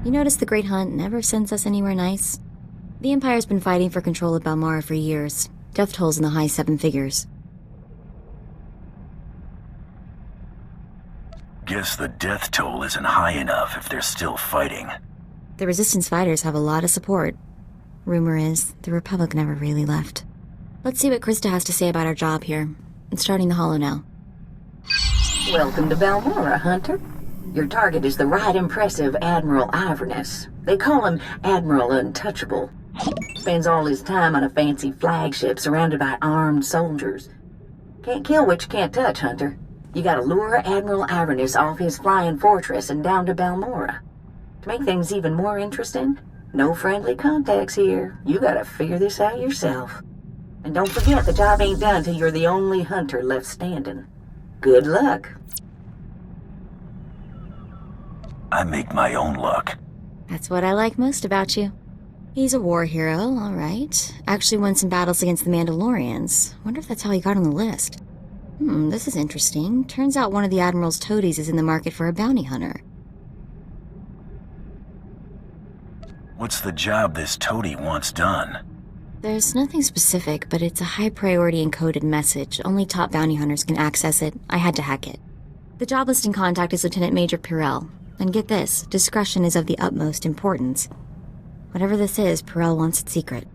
You notice the Great Hunt never sends us anywhere nice? The Empire's been fighting for control of Balmora for years. Death tolls in the high 7 figures. Guess the death toll isn't high enough if they're still fighting. The Resistance fighters have a lot of support. Rumor is, the Republic never really left. Let's see what Krista has to say about our job here. It's starting the holo now. Welcome to Balmora, Hunter. Your target is the right impressive Admiral Iverness. They call him Admiral Untouchable. Spends all his time on a fancy flagship surrounded by armed soldiers. Can't kill what you can't touch, Hunter. You gotta lure Admiral Iverness off his flying fortress and down to Balmora. To make things even more interesting, no friendly contacts here. You gotta figure this out yourself. And don't forget, the job ain't done till you're the only hunter left standing. Good luck. I make my own luck. That's what I like most about you. He's a war hero, all right. Actually won some battles against the Mandalorians. Wonder if that's how he got on the list. This is interesting. Turns out one of the Admiral's toadies is in the market for a bounty hunter. What's the job this toady wants done? There's nothing specific, but it's a high-priority encoded message. Only top bounty hunters can access it. I had to hack it. The job listing contact is Lieutenant Major Imperial. And get this, discretion is of the utmost importance. Whatever this is, Perel wants it secret.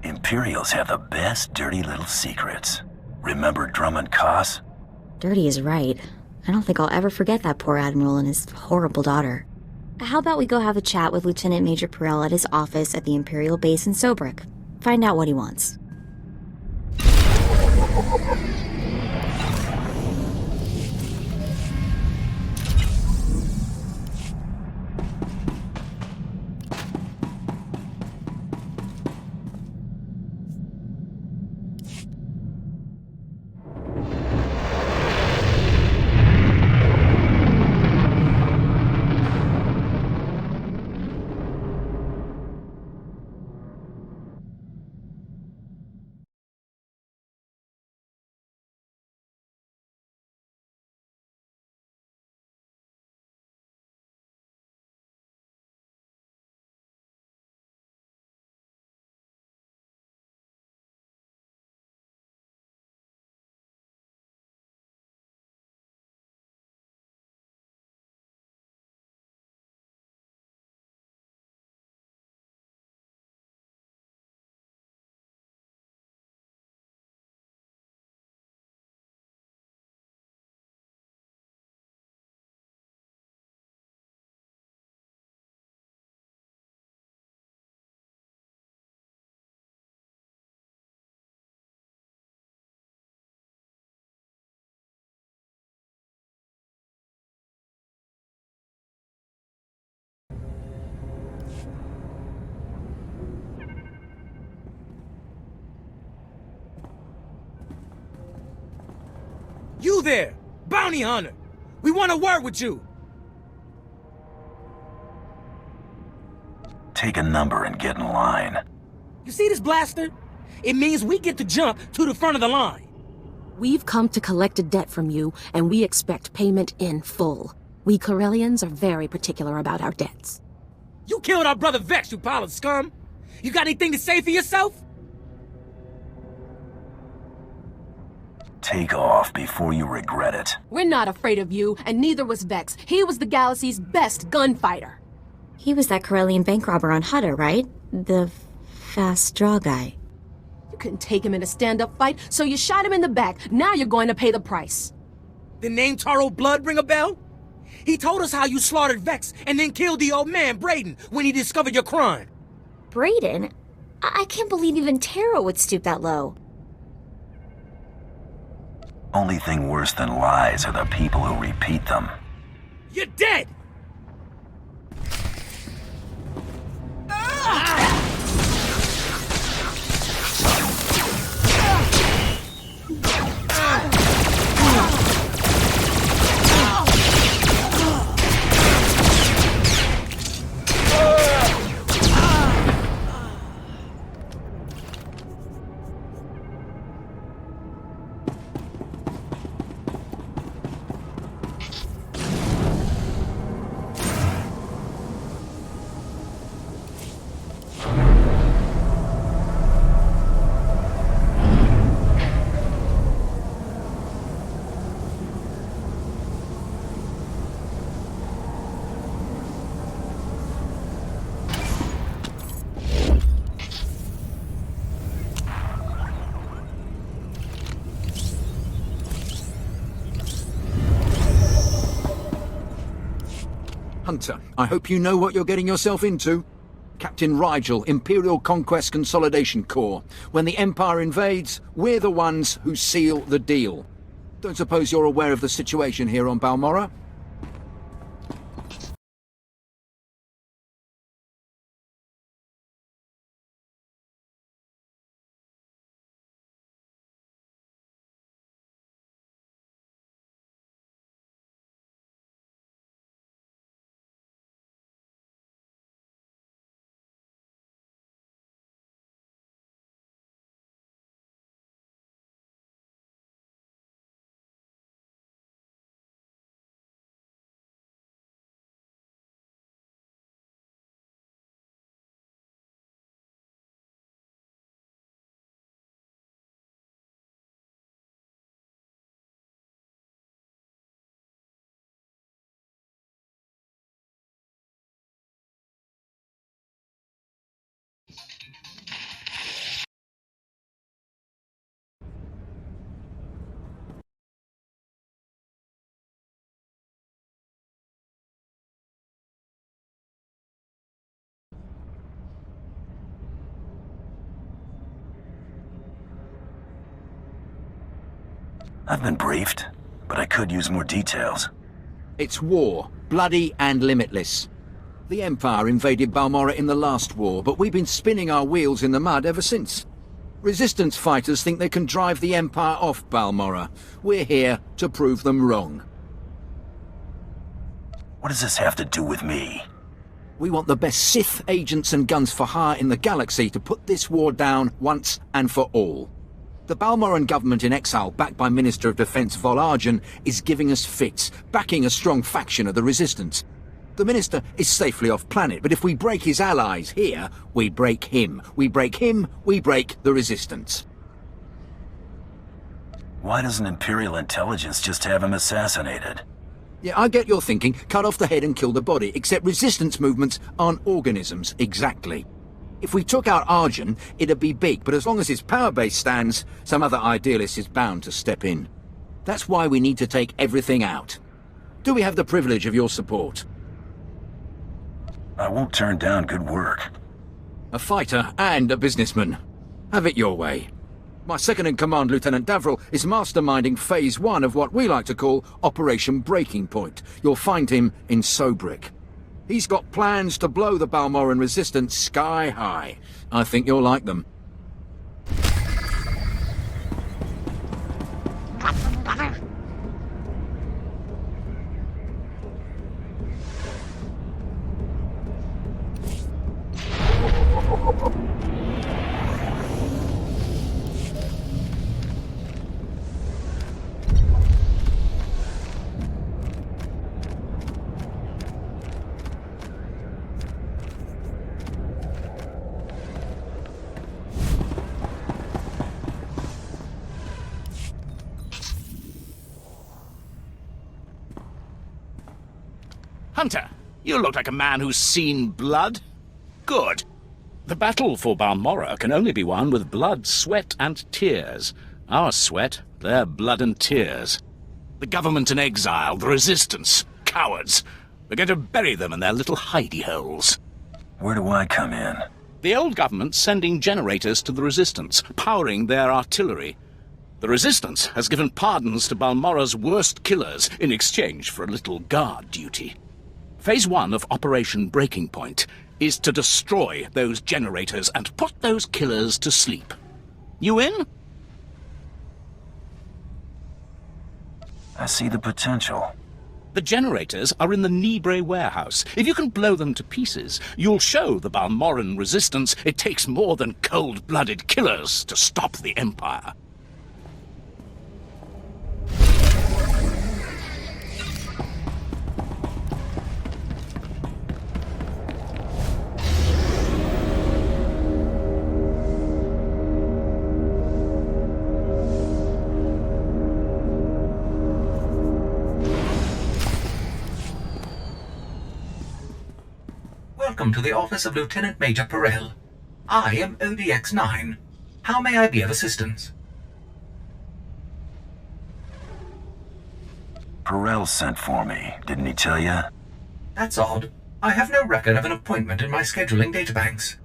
Imperials have the best dirty little secrets. Remember Drummond Koss? Dirty is right. I don't think I'll ever forget that poor Admiral and his horrible daughter. How about we go have a chat with Lieutenant Major Perel at his office at the Imperial base in Sobrik? Find out what he wants. You there! Bounty hunter! We want to work with you! Take a number and get in line. You see this blaster? It means we get to jump to the front of the line. We've come to collect a debt from you, and we expect payment in full. We Corellians are very particular about our debts. You killed our brother Vex, you pile of scum! You got anything to say for yourself? Take off before you regret it. We're not afraid of you, and neither was Vex. He was the galaxy's best gunfighter. He was that Corellian bank robber on Hutta, right? The fast draw guy. You couldn't take him in a stand-up fight, so you shot him in the back. Now you're going to pay the price. The name Taro Blood ring a bell? He told us how you slaughtered Vex and then killed the old man, Brayden, when he discovered your crime. Brayden? I can't believe even Taro would stoop that low. Only thing worse than lies are the people who repeat them. You're dead! Hunter, I hope you know what you're getting yourself into. Captain Rigel, Imperial Conquest Consolidation Corps. When the Empire invades, we're the ones who seal the deal. Don't suppose you're aware of the situation here on Balmorra? I've been briefed, but I could use more details. It's war, bloody and limitless. The Empire invaded Balmorra in the last war, but we've been spinning our wheels in the mud ever since. Resistance fighters think they can drive the Empire off Balmorra. We're here to prove them wrong. What does this have to do with me? We want the best Sith agents and guns for hire in the galaxy to put this war down once and for all. The Balmorran government in exile, backed by Minister of Defense Vol Argen, is giving us fits, backing a strong faction of the Resistance. The Minister is safely off-planet, but if we break his allies here, we break him. We break him, we break the Resistance. Why doesn't Imperial intelligence just have him assassinated? Yeah, I get your thinking, cut off the head and kill the body, except Resistance movements aren't organisms, exactly. If we took out Argen, it'd be big, but as long as his power base stands, some other idealist is bound to step in. That's why we need to take everything out. Do we have the privilege of your support? I won't turn down good work. A fighter and a businessman. Have it your way. My second-in-command, Lieutenant Davril, is masterminding Phase 1 of what we like to call Operation Breaking Point. You'll find him in Sobrik. He's got plans to blow the Balmorran resistance sky high. I think you'll like them. Hunter, you look like a man who's seen blood. Good. The battle for Balmorra can only be won with blood, sweat, and tears. Our sweat, their blood and tears. The government in exile, the resistance, cowards. We're going to bury them in their little hidey holes. Where do I come in? The old government's sending generators to the resistance, powering their artillery. The resistance has given pardons to Balmorra's worst killers in exchange for a little guard duty. Phase 1 of Operation Breaking Point is to destroy those generators and put those killers to sleep. You in? I see the potential. The generators are in the Nibre warehouse. If you can blow them to pieces, you'll show the Balmorran resistance it takes more than cold-blooded killers to stop the Empire. Welcome to the office of Lieutenant Major Perel. I am ODX-9. How may I be of assistance? Perel sent for me, didn't he tell you? That's odd. I have no record of an appointment in my scheduling databanks.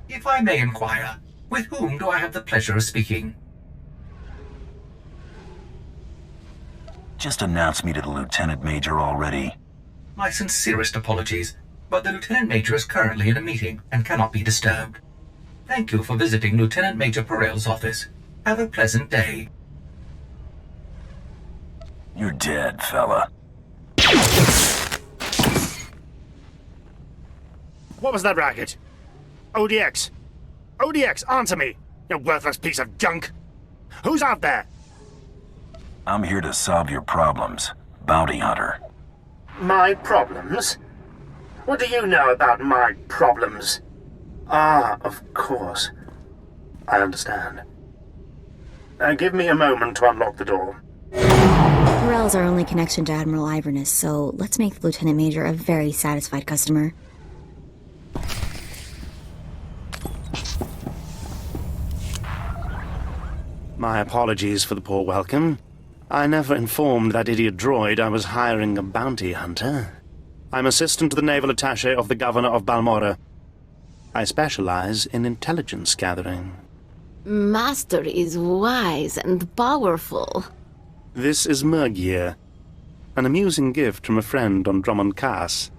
If I may inquire, with whom do I have the pleasure of speaking? Just announce me to the Lieutenant Major already. My sincerest apologies, but the Lieutenant Major is currently in a meeting and cannot be disturbed. Thank you for visiting Lieutenant Major Perel's office. Have a pleasant day. You're dead, fella. What was that racket? ODX! ODX, answer me, you worthless piece of junk! Who's out there? I'm here to solve your problems, Bounty Hunter. My problems? What do you know about my problems? Ah, of course. I understand. Give me a moment to unlock the door. Perel's our only connection to Admiral Iverness, so let's make the Lieutenant Major a very satisfied customer. My apologies for the poor welcome. I never informed that idiot droid I was hiring a bounty hunter. I'm assistant to the naval attaché of the Governor of Balmora. I specialize in intelligence gathering. Master is wise and powerful. This is Murgier, an amusing gift from a friend on Drummond Cass.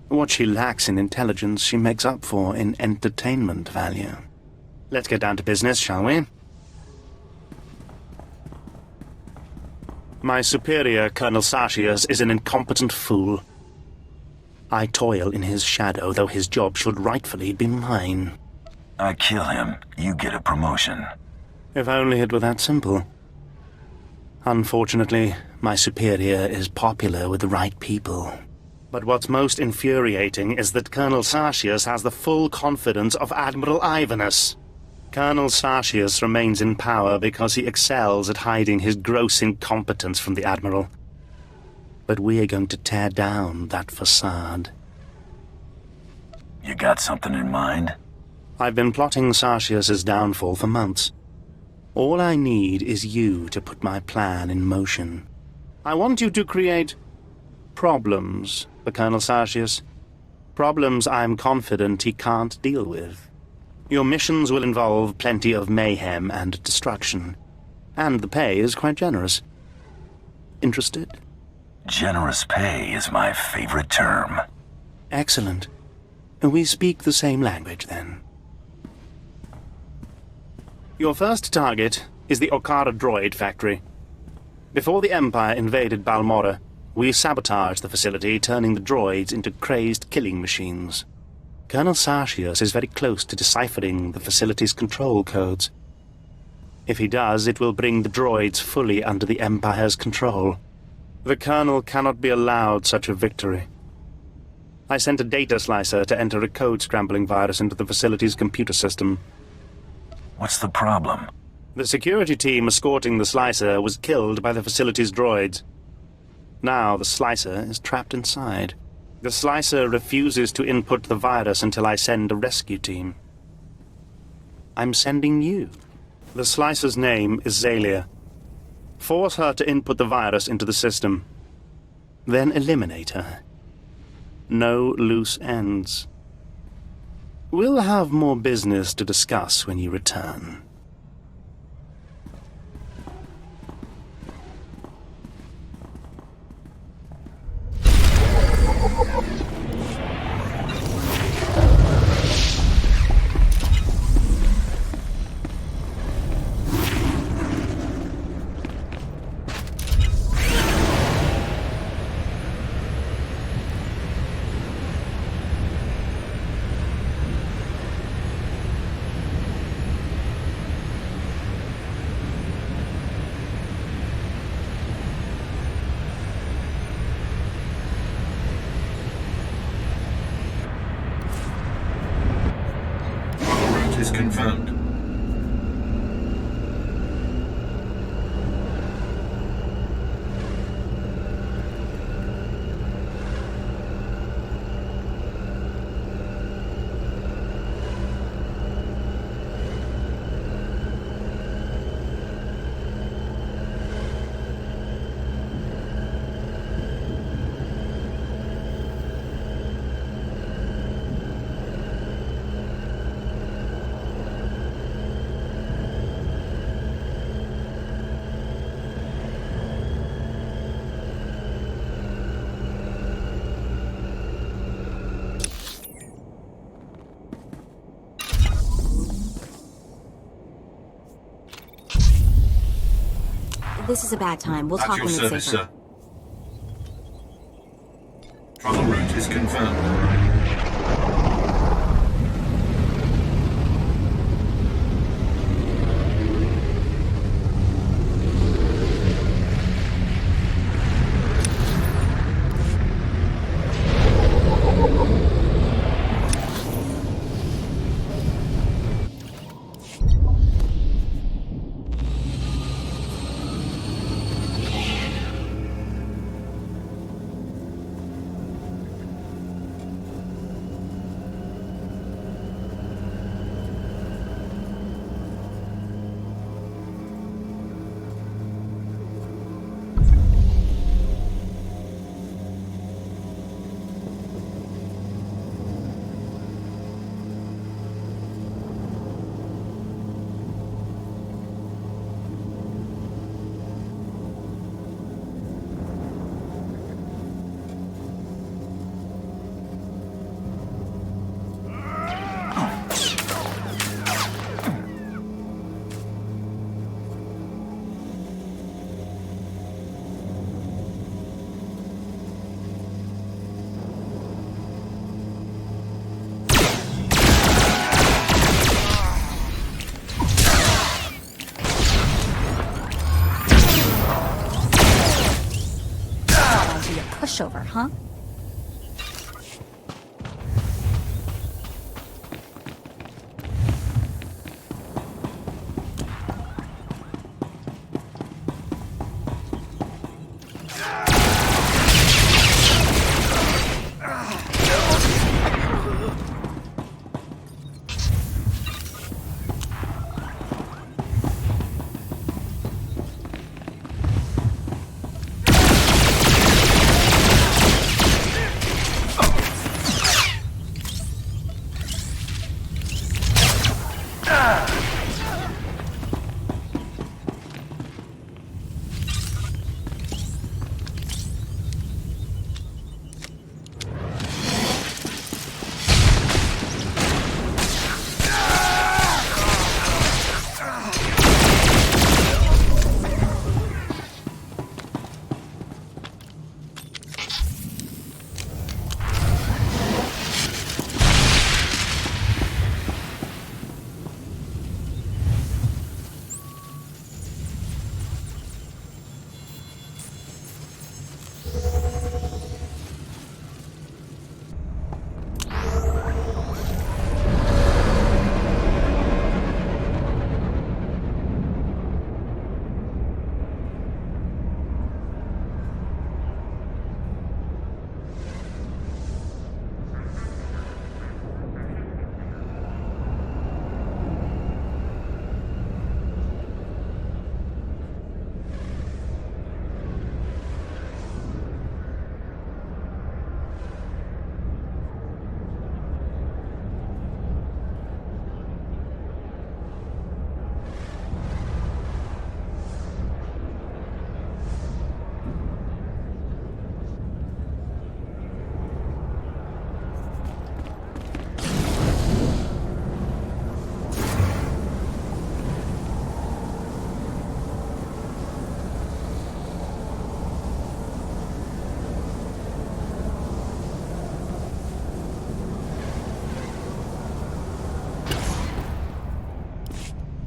What she lacks in intelligence, she makes up for in entertainment value. Let's get down to business, shall we? My superior, Colonel Sartius, is an incompetent fool. I toil in his shadow, though his job should rightfully be mine. I kill him, you get a promotion. If only it were that simple. Unfortunately, my superior is popular with the right people. But what's most infuriating is that Colonel Sartius has the full confidence of Admiral Iverness. Colonel Sartius remains in power because he excels at hiding his gross incompetence from the Admiral. But we are going to tear down that facade. You got something in mind? I've been plotting Sartius's downfall for months. All I need is you to put my plan in motion. I want you to create problems for Colonel Sartius. Problems I'm confident he can't deal with. Your missions will involve plenty of mayhem and destruction. And the pay is quite generous. Interested? Generous pay is my favorite term. Excellent. We speak the same language, then. Your first target is the Okara droid factory. Before the Empire invaded Balmora, we sabotaged the facility, turning the droids into crazed killing machines. Colonel Sartius is very close to deciphering the facility's control codes. If he does, it will bring the droids fully under the Empire's control. The Colonel cannot be allowed such a victory. I sent a data slicer to enter a code-scrambling virus into the facility's computer system. What's the problem? The security team escorting the slicer was killed by the facility's droids. Now the slicer is trapped inside. The slicer refuses to input the virus until I send a rescue team. I'm sending you. The slicer's name is Zalia. Force her to input the virus into the system. Then eliminate her. No loose ends. We'll have more business to discuss when you return. Is confirmed. this is a bad time. We'll At talk your when it's service, safer. sir. Travel route is confirmed. Pushover, huh?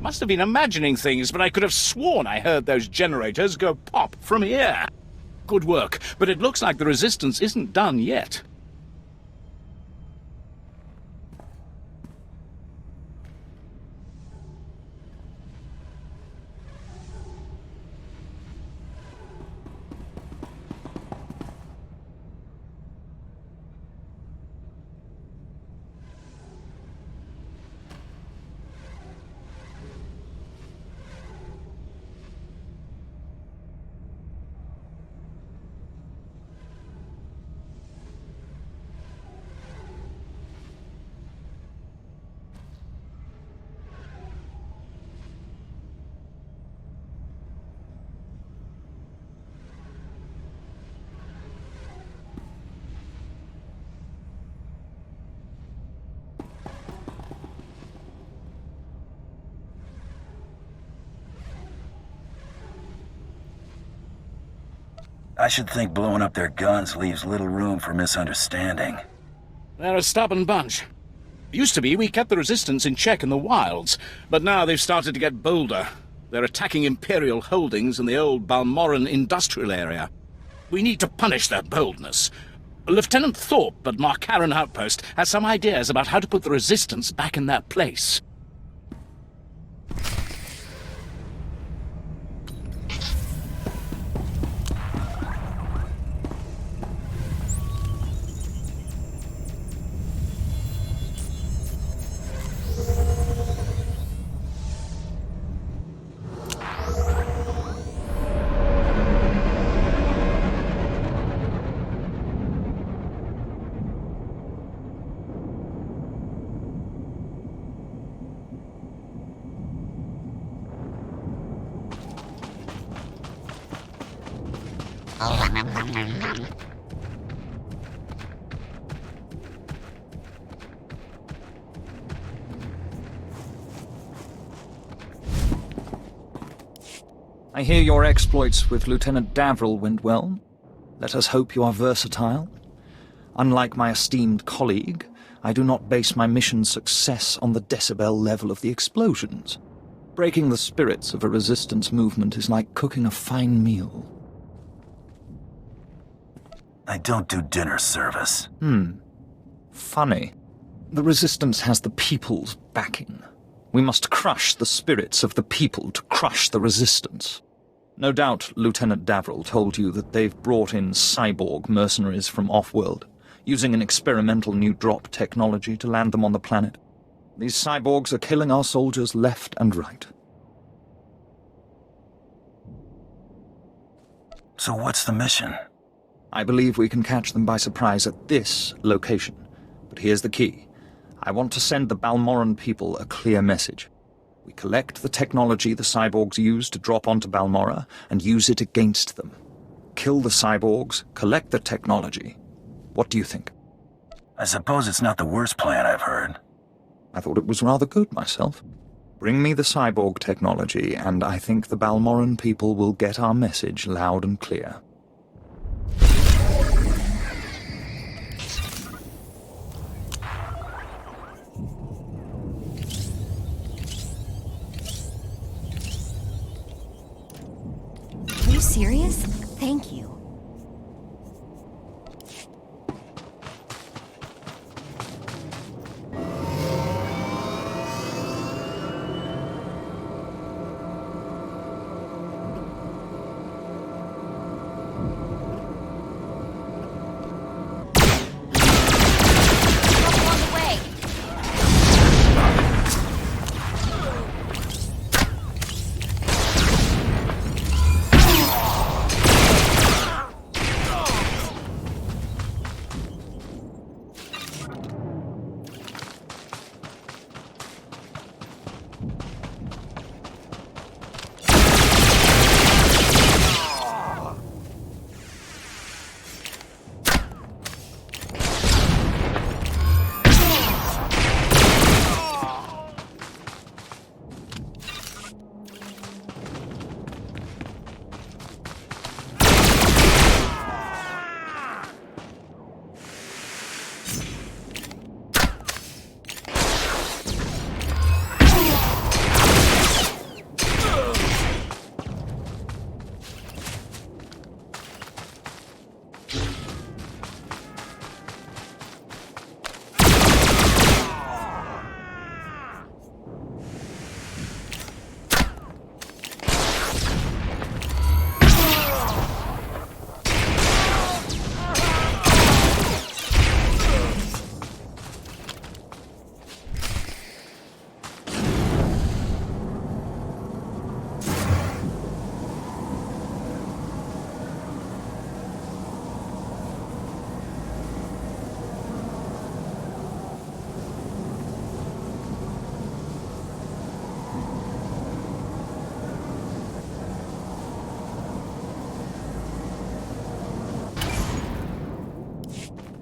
Must have been imagining things, but I could have sworn I heard those generators go pop from here. Good work, but it looks like the resistance isn't done yet. I should think blowing up their guns leaves little room for misunderstanding. They're a stubborn bunch. Used to be we kept the resistance in check in the wilds, but now they've started to get bolder. They're attacking Imperial holdings in the old Balmoran industrial area. We need to punish their boldness. Lieutenant Thorpe at Marcaran Outpost has some ideas about how to put the resistance back in their place. I hear your exploits with Lieutenant Davril went well. Let us hope you are versatile. Unlike my esteemed colleague, I do not base my mission's success on the decibel level of the explosions. Breaking the spirits of a resistance movement is like cooking a fine meal. I don't do dinner service. Funny. The resistance has the people's backing. We must crush the spirits of the people to crush the resistance. No doubt Lieutenant Davril told you that they've brought in cyborg mercenaries from off-world, using an experimental new drop technology to land them on the planet. These cyborgs are killing our soldiers left and right. So what's the mission? I believe we can catch them by surprise at this location. But here's the key. I want to send the Balmoran people a clear message. We collect the technology the cyborgs use to drop onto Balmora and use it against them. Kill the cyborgs, collect the technology. What do you think? I suppose it's not the worst plan I've heard. I thought it was rather good myself. Bring me the cyborg technology, and I think the Balmoran people will get our message loud and clear. Are you serious? Thank you.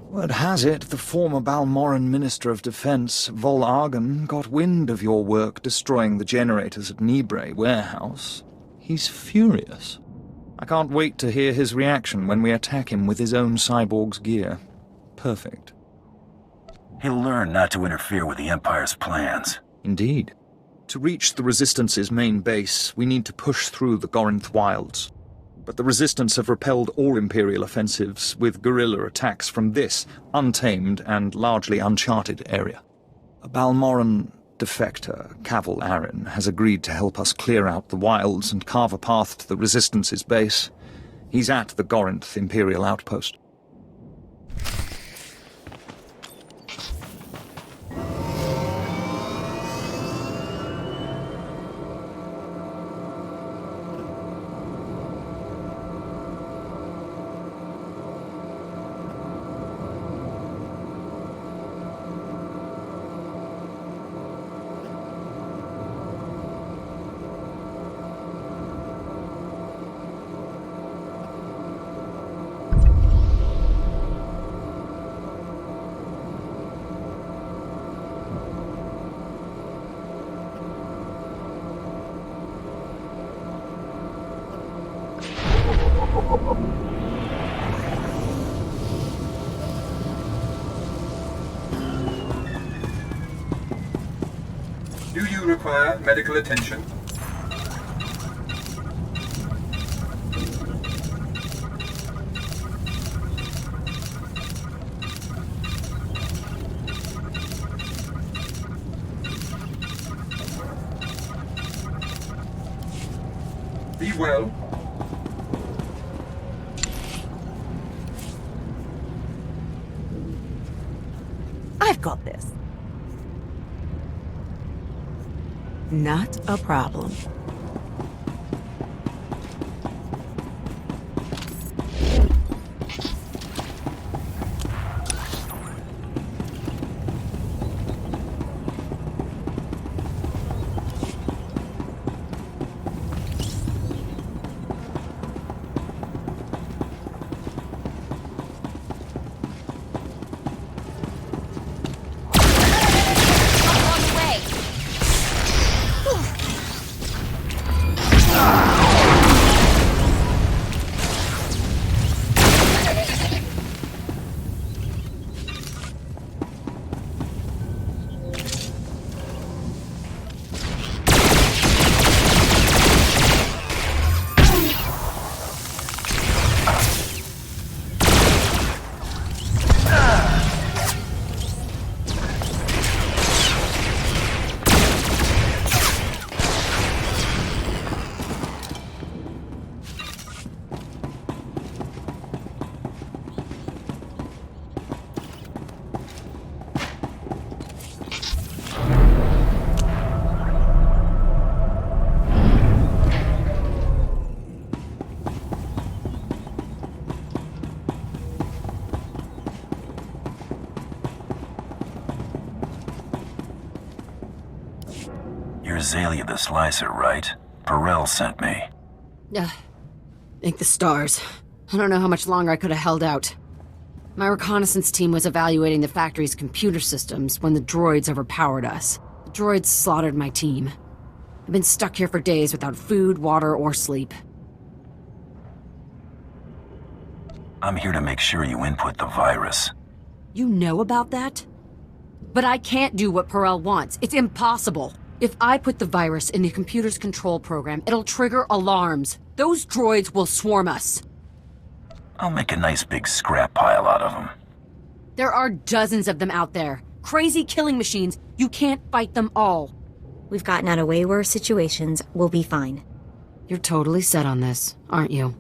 Word has it, the former Balmoran Minister of Defense, Vol Argon, got wind of your work destroying the generators at Nibre warehouse. He's furious. I can't wait to hear his reaction when we attack him with his own cyborg's gear. Perfect. He'll learn not to interfere with the Empire's plans. Indeed. To reach the Resistance's main base, we need to push through the Gorinth wilds. But the Resistance have repelled all Imperial offensives with guerrilla attacks from this untamed and largely uncharted area. A Balmoran defector, Cavil Aaron, has agreed to help us clear out the wilds and carve a path to the Resistance's base. He's at the Gorinth Imperial outpost. Do you require medical attention? Be well. I've got this. Not a problem. You're Zalia the Slicer, right? Perel sent me. Thank the stars. I don't know how much longer I could have held out. My reconnaissance team was evaluating the factory's computer systems when the droids overpowered us. The droids slaughtered my team. I've been stuck here for days without food, water, or sleep. I'm here to make sure you input the virus. You know about that? But I can't do what Perel wants. It's impossible. If I put the virus in the computer's control program, it'll trigger alarms. Those droids will swarm us. I'll make a nice big scrap pile out of them. There are dozens of them out there. Crazy killing machines. You can't fight them all. We've gotten out of way worse situations. We'll be fine. You're totally set on this, aren't you?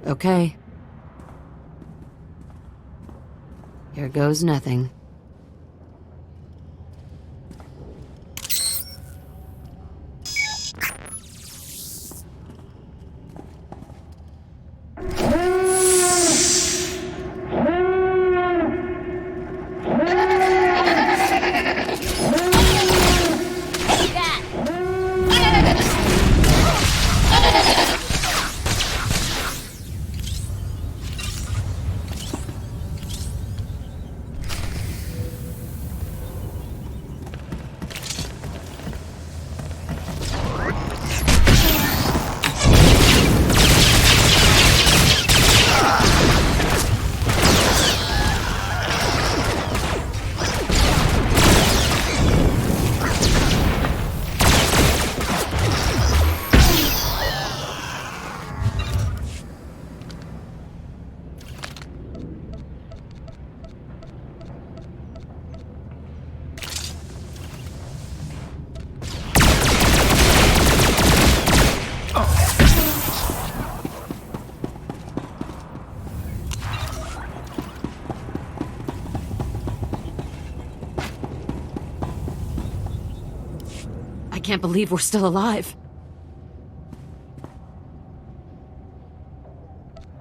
Okay. Here goes nothing. can't believe we're still alive.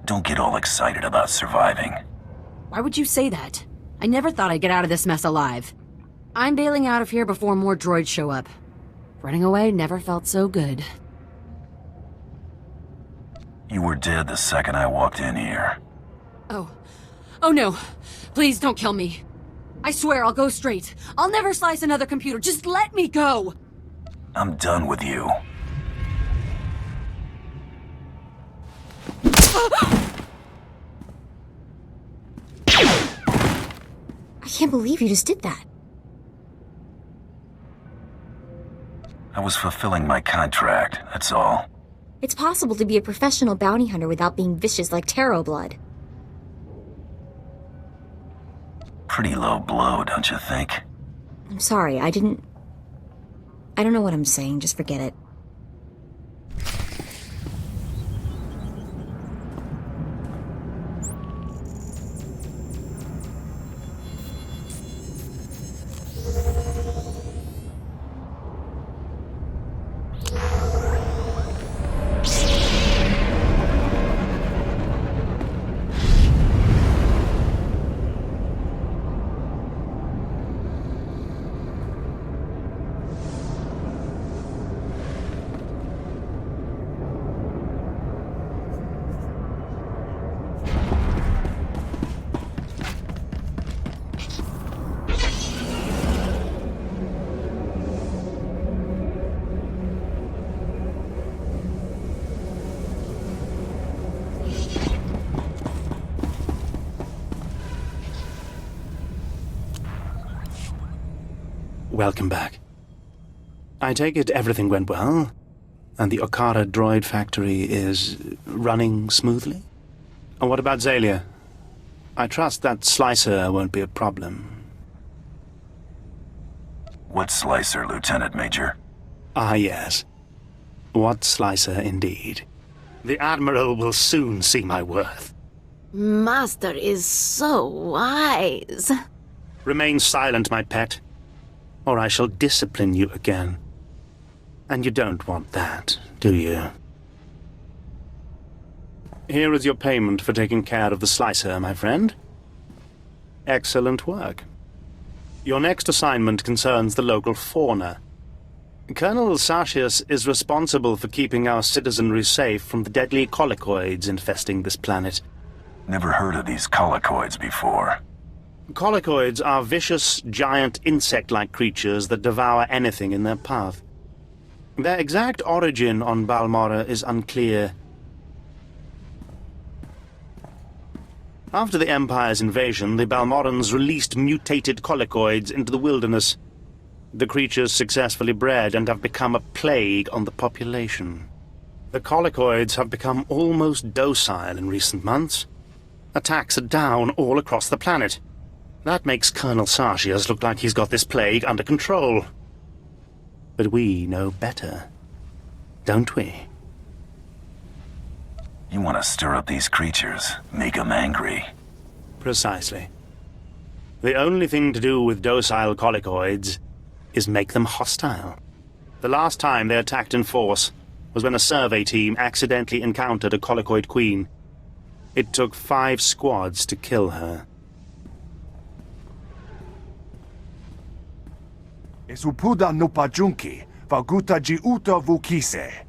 Don't get all excited about surviving. Why would you say that? I never thought I'd get out of this mess alive. I'm bailing out of here before more droids show up. Running away never felt so good. You were dead the second I walked in here. Oh. Oh no. Please don't kill me. I swear I'll go straight. I'll never slice another computer. Just let me go! I'm done with you. I can't believe you just did that. I was fulfilling my contract, that's all. It's possible to be a professional bounty hunter without being vicious like Taro blood. Pretty low blow, don't you think? I'm sorry, I don't know what I'm saying, just forget it. Welcome back. I take it everything went well, and the Okara droid factory is running smoothly? And what about Zalia? I trust that slicer won't be a problem. What slicer, Lieutenant Major? Ah, yes. What slicer indeed. The Admiral will soon see my worth. Master is so wise. Remain silent, my pet, or I shall discipline you again. And you don't want that, do you? Here is your payment for taking care of the slicer, my friend. Excellent work. Your next assignment concerns the local fauna. Colonel Sartius is responsible for keeping our citizenry safe from the deadly colicoids infesting this planet. Never heard of these colicoids before. Colicoids are vicious, giant insect-like creatures that devour anything in their path. Their exact origin on Balmorra is unclear. After the Empire's invasion, the Balmorrans released mutated colicoids into the wilderness. The creatures successfully bred and have become a plague on the population. The colicoids have become almost docile in recent months. Attacks are down all across the planet. That makes Colonel Sartius look like he's got this plague under control. But we know better, don't we? You want to stir up these creatures, make them angry. Precisely. The only thing to do with docile colicoids is make them hostile. The last time they attacked in force was when a survey team accidentally encountered a colicoid queen. It took 5 squads to kill her. Esupuda no pajunki, vaguta ji uta vukise.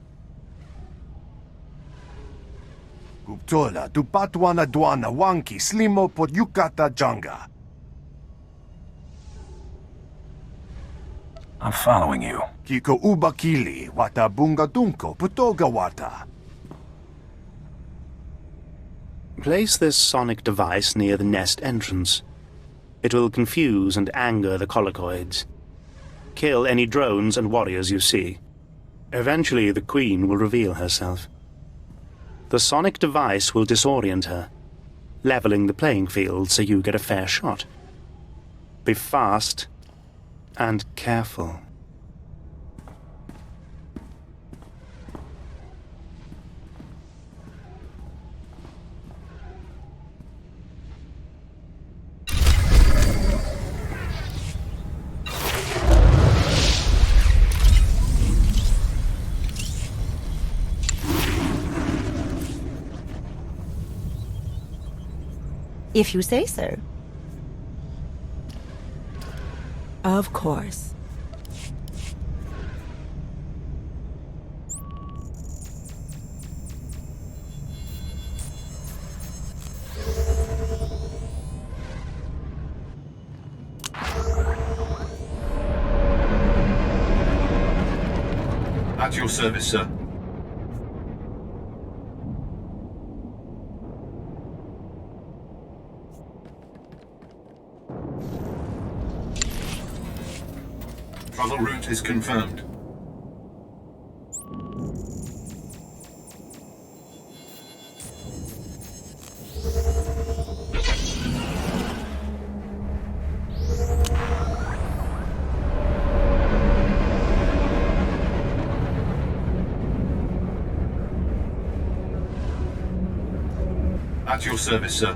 Guptola dupatwana dwana wanki slimo pod yukata janga. I'm following you. Kiko ubakili wata bunga dunko putoga wata. Place this sonic device near the nest entrance. It will confuse and anger the colicoids. Kill any drones and warriors you see. Eventually, the Queen will reveal herself. The sonic device will disorient her, leveling the playing field so you get a fair shot. Be fast and careful. If you say so. Of course. At your service, sir. Travel route is confirmed. At your service, sir.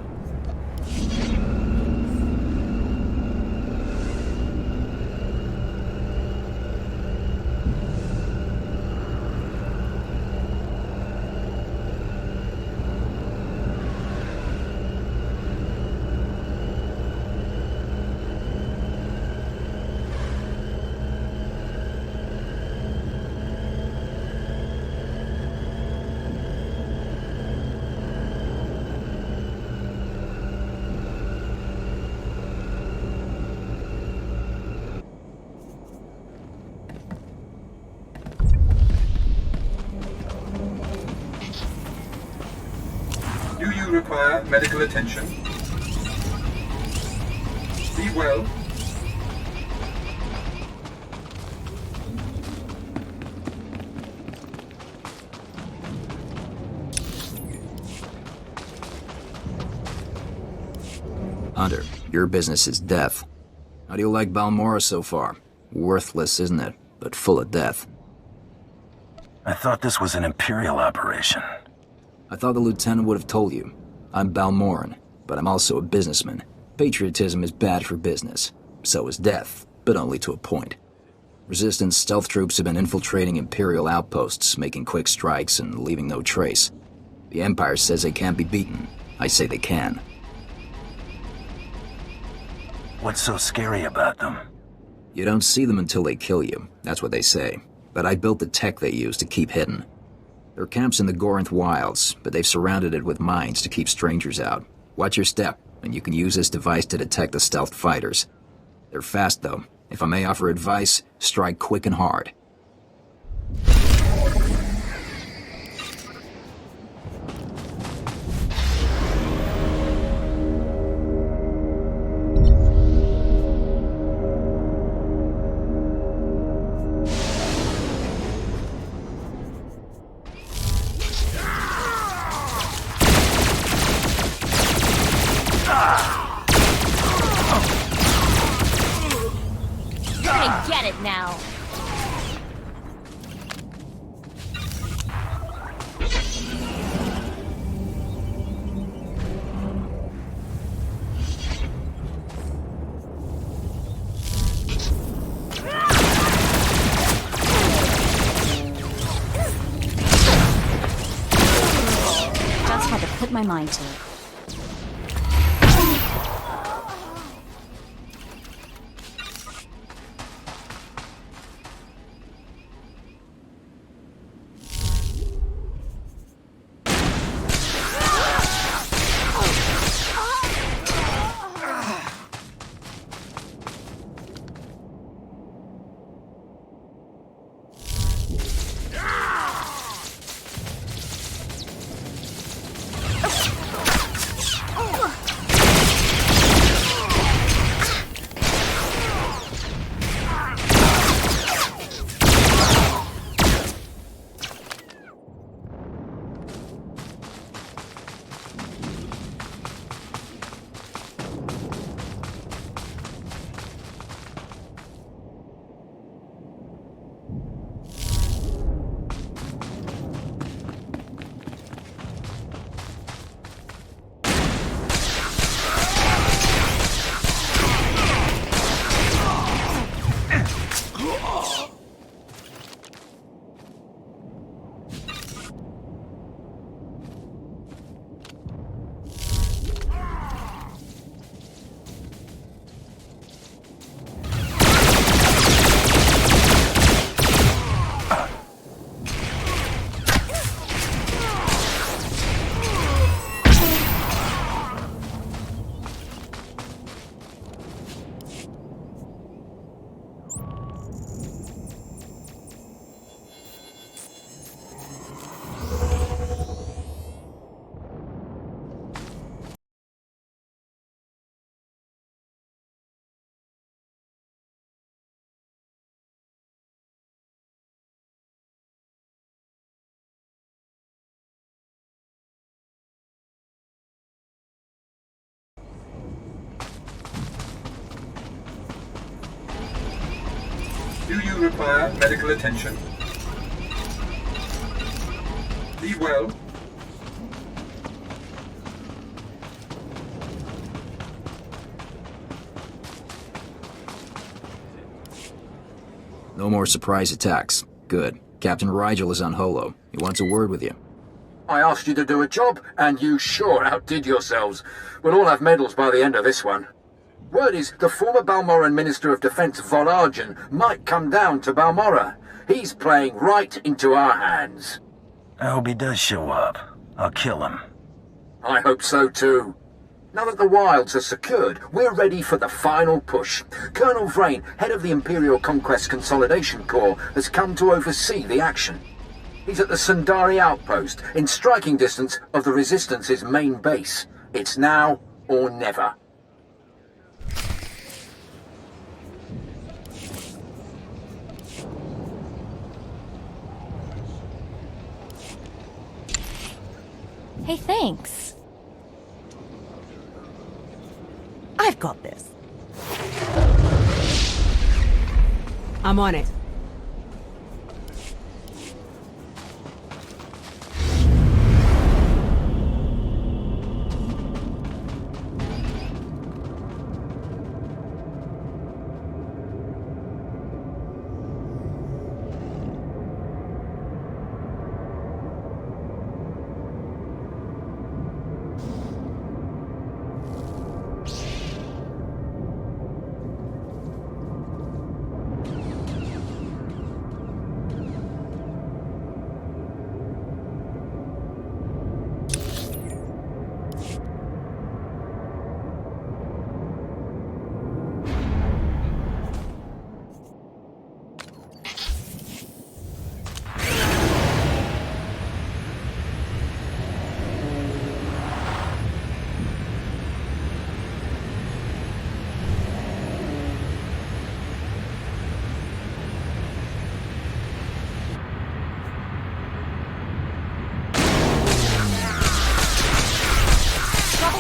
Do you require medical attention? Be well. Hunter, your business is death. How do you like Balmora so far? Worthless, isn't it? But full of death. I thought this was an Imperial operation. I thought the lieutenant would have told you. I'm Balmoran, but I'm also a businessman. Patriotism is bad for business. So is death, but only to a point. Resistance stealth troops have been infiltrating Imperial outposts, making quick strikes and leaving no trace. The Empire says they can't be beaten. I say they can. What's so scary about them? You don't see them until they kill you. That's what they say. But I built the tech they use to keep hidden. Their camp's in the Gorinth Wilds, but they've surrounded it with mines to keep strangers out. Watch your step, and you can use this device to detect the stealth fighters. They're fast, though. If I may offer advice, strike quick and hard. Get it now. Just had to put my mind to it. Do you require medical attention? Be well. No more surprise attacks. Good. Captain Rigel is on Holo. He wants a word with you. I asked you to do a job, and you sure outdid yourselves. We'll all have medals by the end of this one. Word is, the former Balmoran Minister of Defense Volargen might come down to Balmora. He's playing right into our hands. I hope he does show up. I'll kill him. I hope so too. Now that the wilds are secured, we're ready for the final push. Colonel Vrain, head of the Imperial Conquest Consolidation Corps, has come to oversee the action. He's at the Sundari outpost, in striking distance of the Resistance's main base. It's now or never. Hey, thanks. I've got this. I'm on it.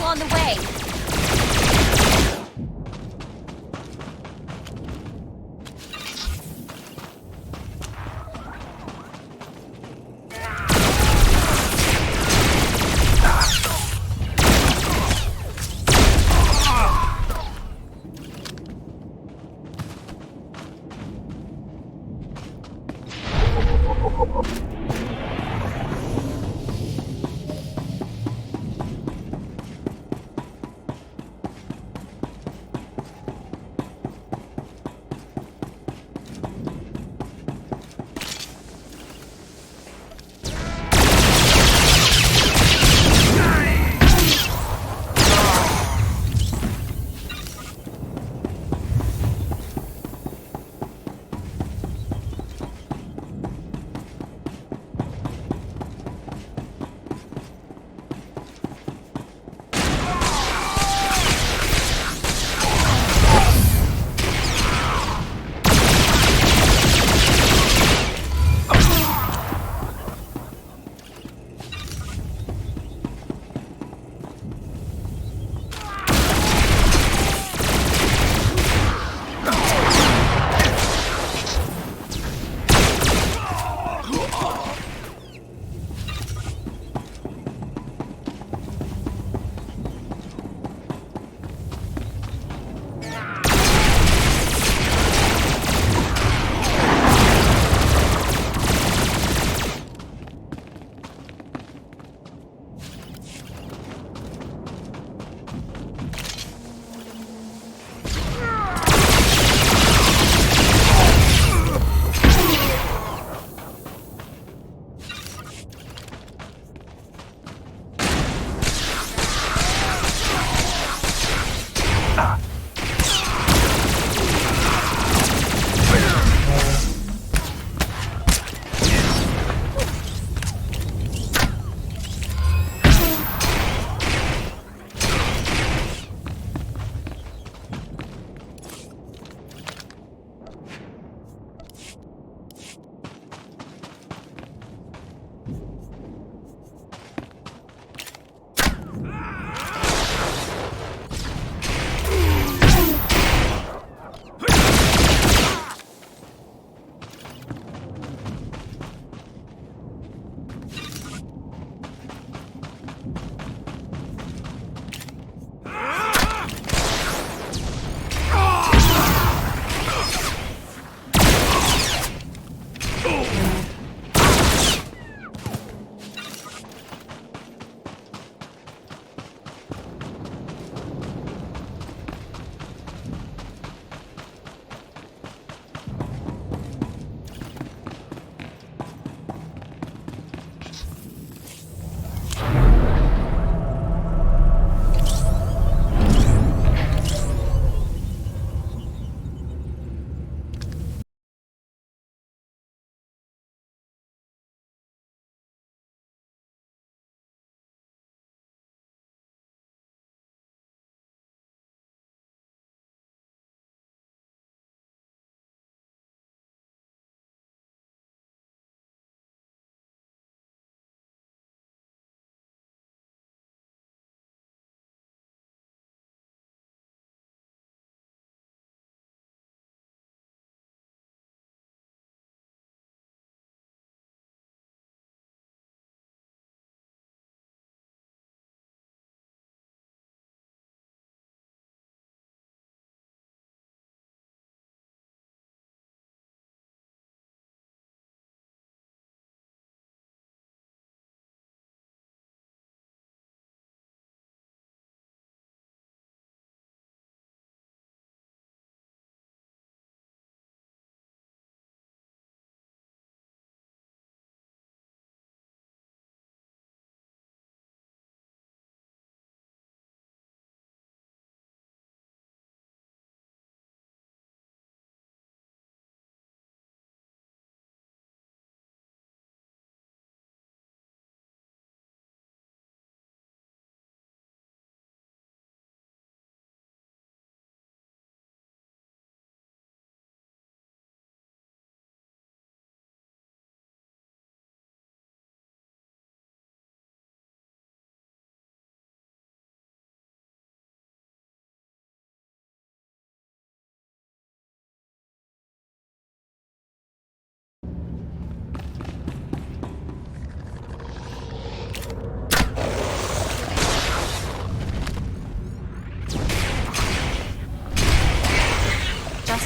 On the way.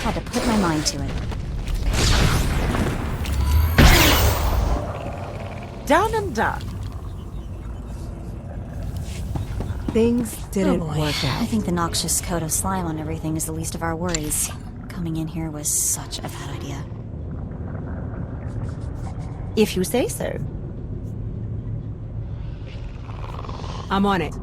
Had to put my mind to it. Done and done. Things didn't work out. I think the noxious coat of slime on everything is the least of our worries. Coming in here was such a bad idea. If you say so. I'm on it.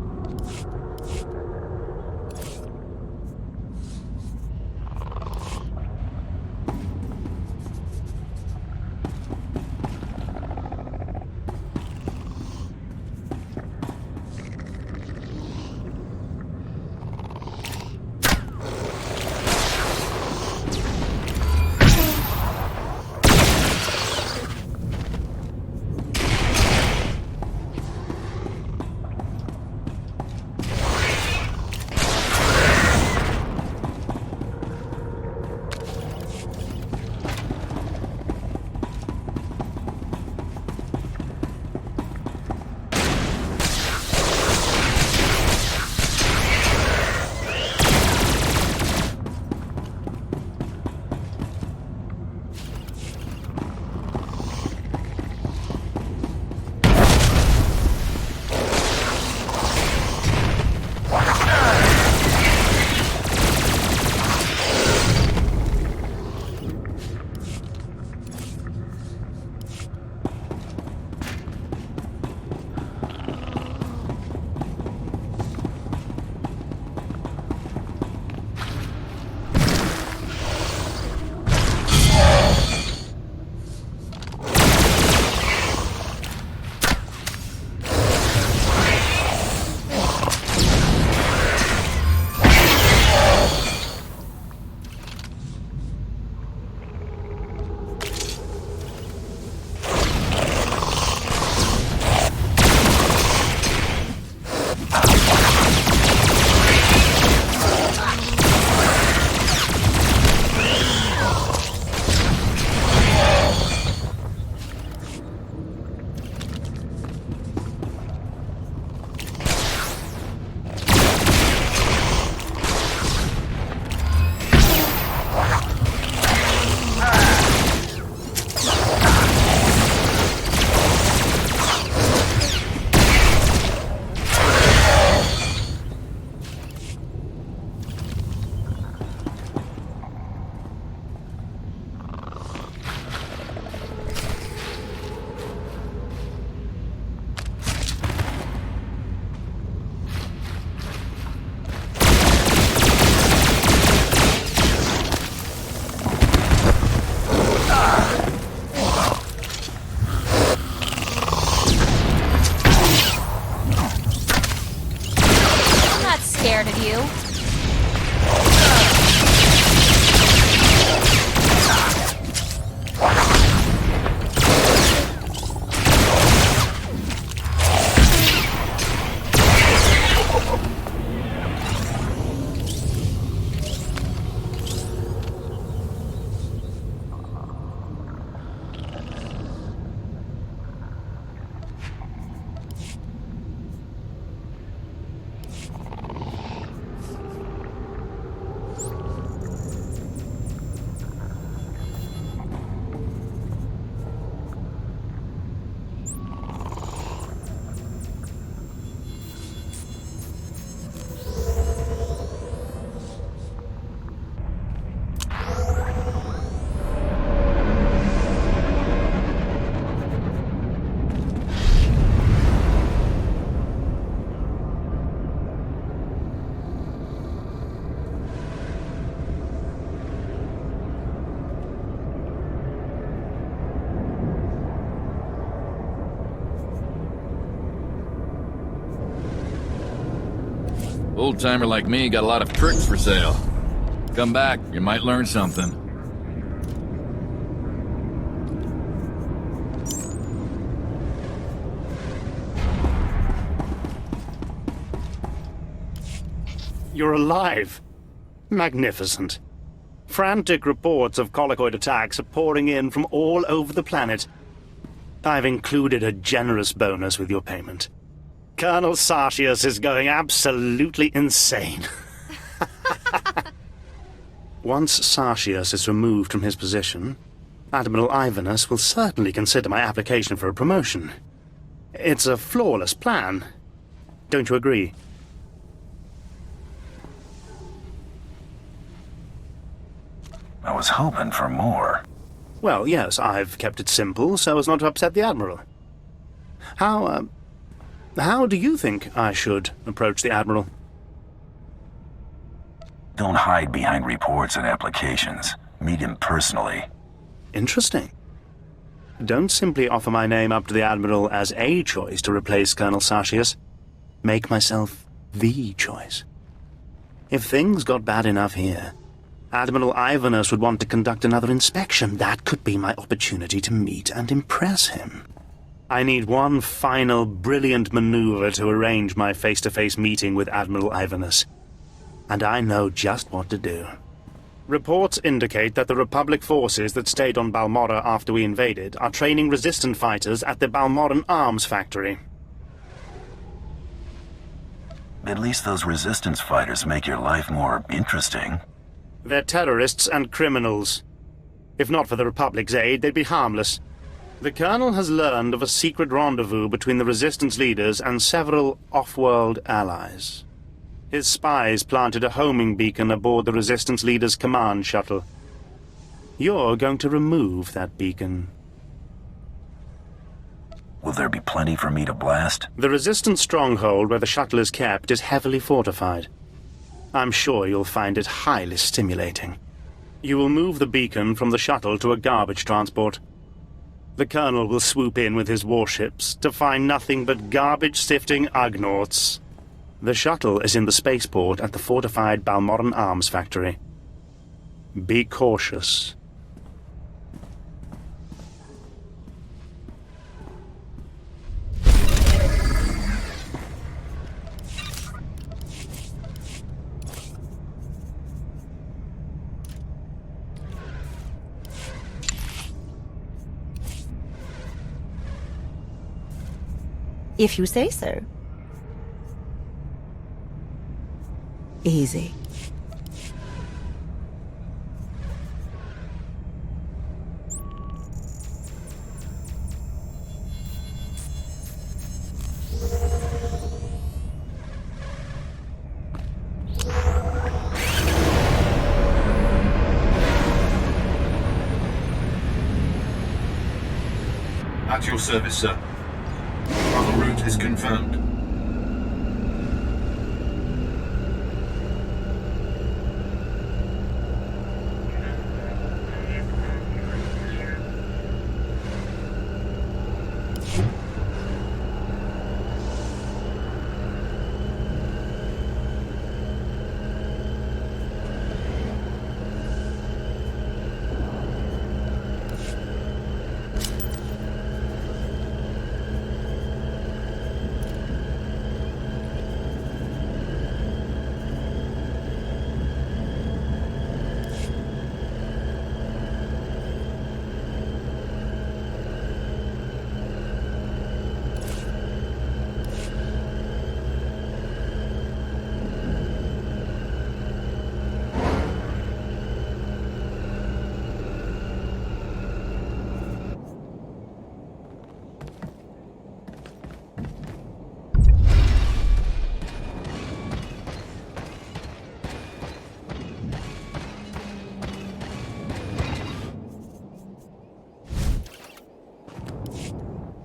Scared of you. Old-timer like me got a lot of tricks for sale. Come back, you might learn something. You're alive. Magnificent. Frantic reports of colicoid attacks are pouring in from all over the planet. I've included a generous bonus with your payment. Colonel Sartius is going absolutely insane. Once Sartius is removed from his position, Admiral Ivanus will certainly consider my application for a promotion. It's a flawless plan. Don't you agree? I was hoping for more. Well, yes, I've kept it simple so as not to upset the Admiral. How do you think I should approach the Admiral? Don't hide behind reports and applications. Meet him personally. Interesting. Don't simply offer my name up to the Admiral as a choice to replace Colonel Sartius. Make myself the choice. If things got bad enough here, Admiral Ivanus would want to conduct another inspection. That could be my opportunity to meet and impress him. I need one final brilliant maneuver to arrange my face-to-face meeting with Admiral Ivanus. And I know just what to do. Reports indicate that the Republic forces that stayed on Balmorra after we invaded are training resistant fighters at the Balmorran arms factory. At least those resistance fighters make your life more interesting. They're terrorists and criminals. If not for the Republic's aid, they'd be harmless. The Colonel has learned of a secret rendezvous between the Resistance leaders and several off-world allies. His spies planted a homing beacon aboard the Resistance leader's command shuttle. You're going to remove that beacon. Will there be plenty for me to blast? The Resistance stronghold where the shuttle is kept is heavily fortified. I'm sure you'll find it highly stimulating. You will move the beacon from the shuttle to a garbage transport. The Colonel will swoop in with his warships to find nothing but garbage-sifting Ugnaughts. The shuttle is in the spaceport at the fortified Balmorran arms factory. Be cautious. If you say so. Easy. At your service, sir. Travel route is confirmed.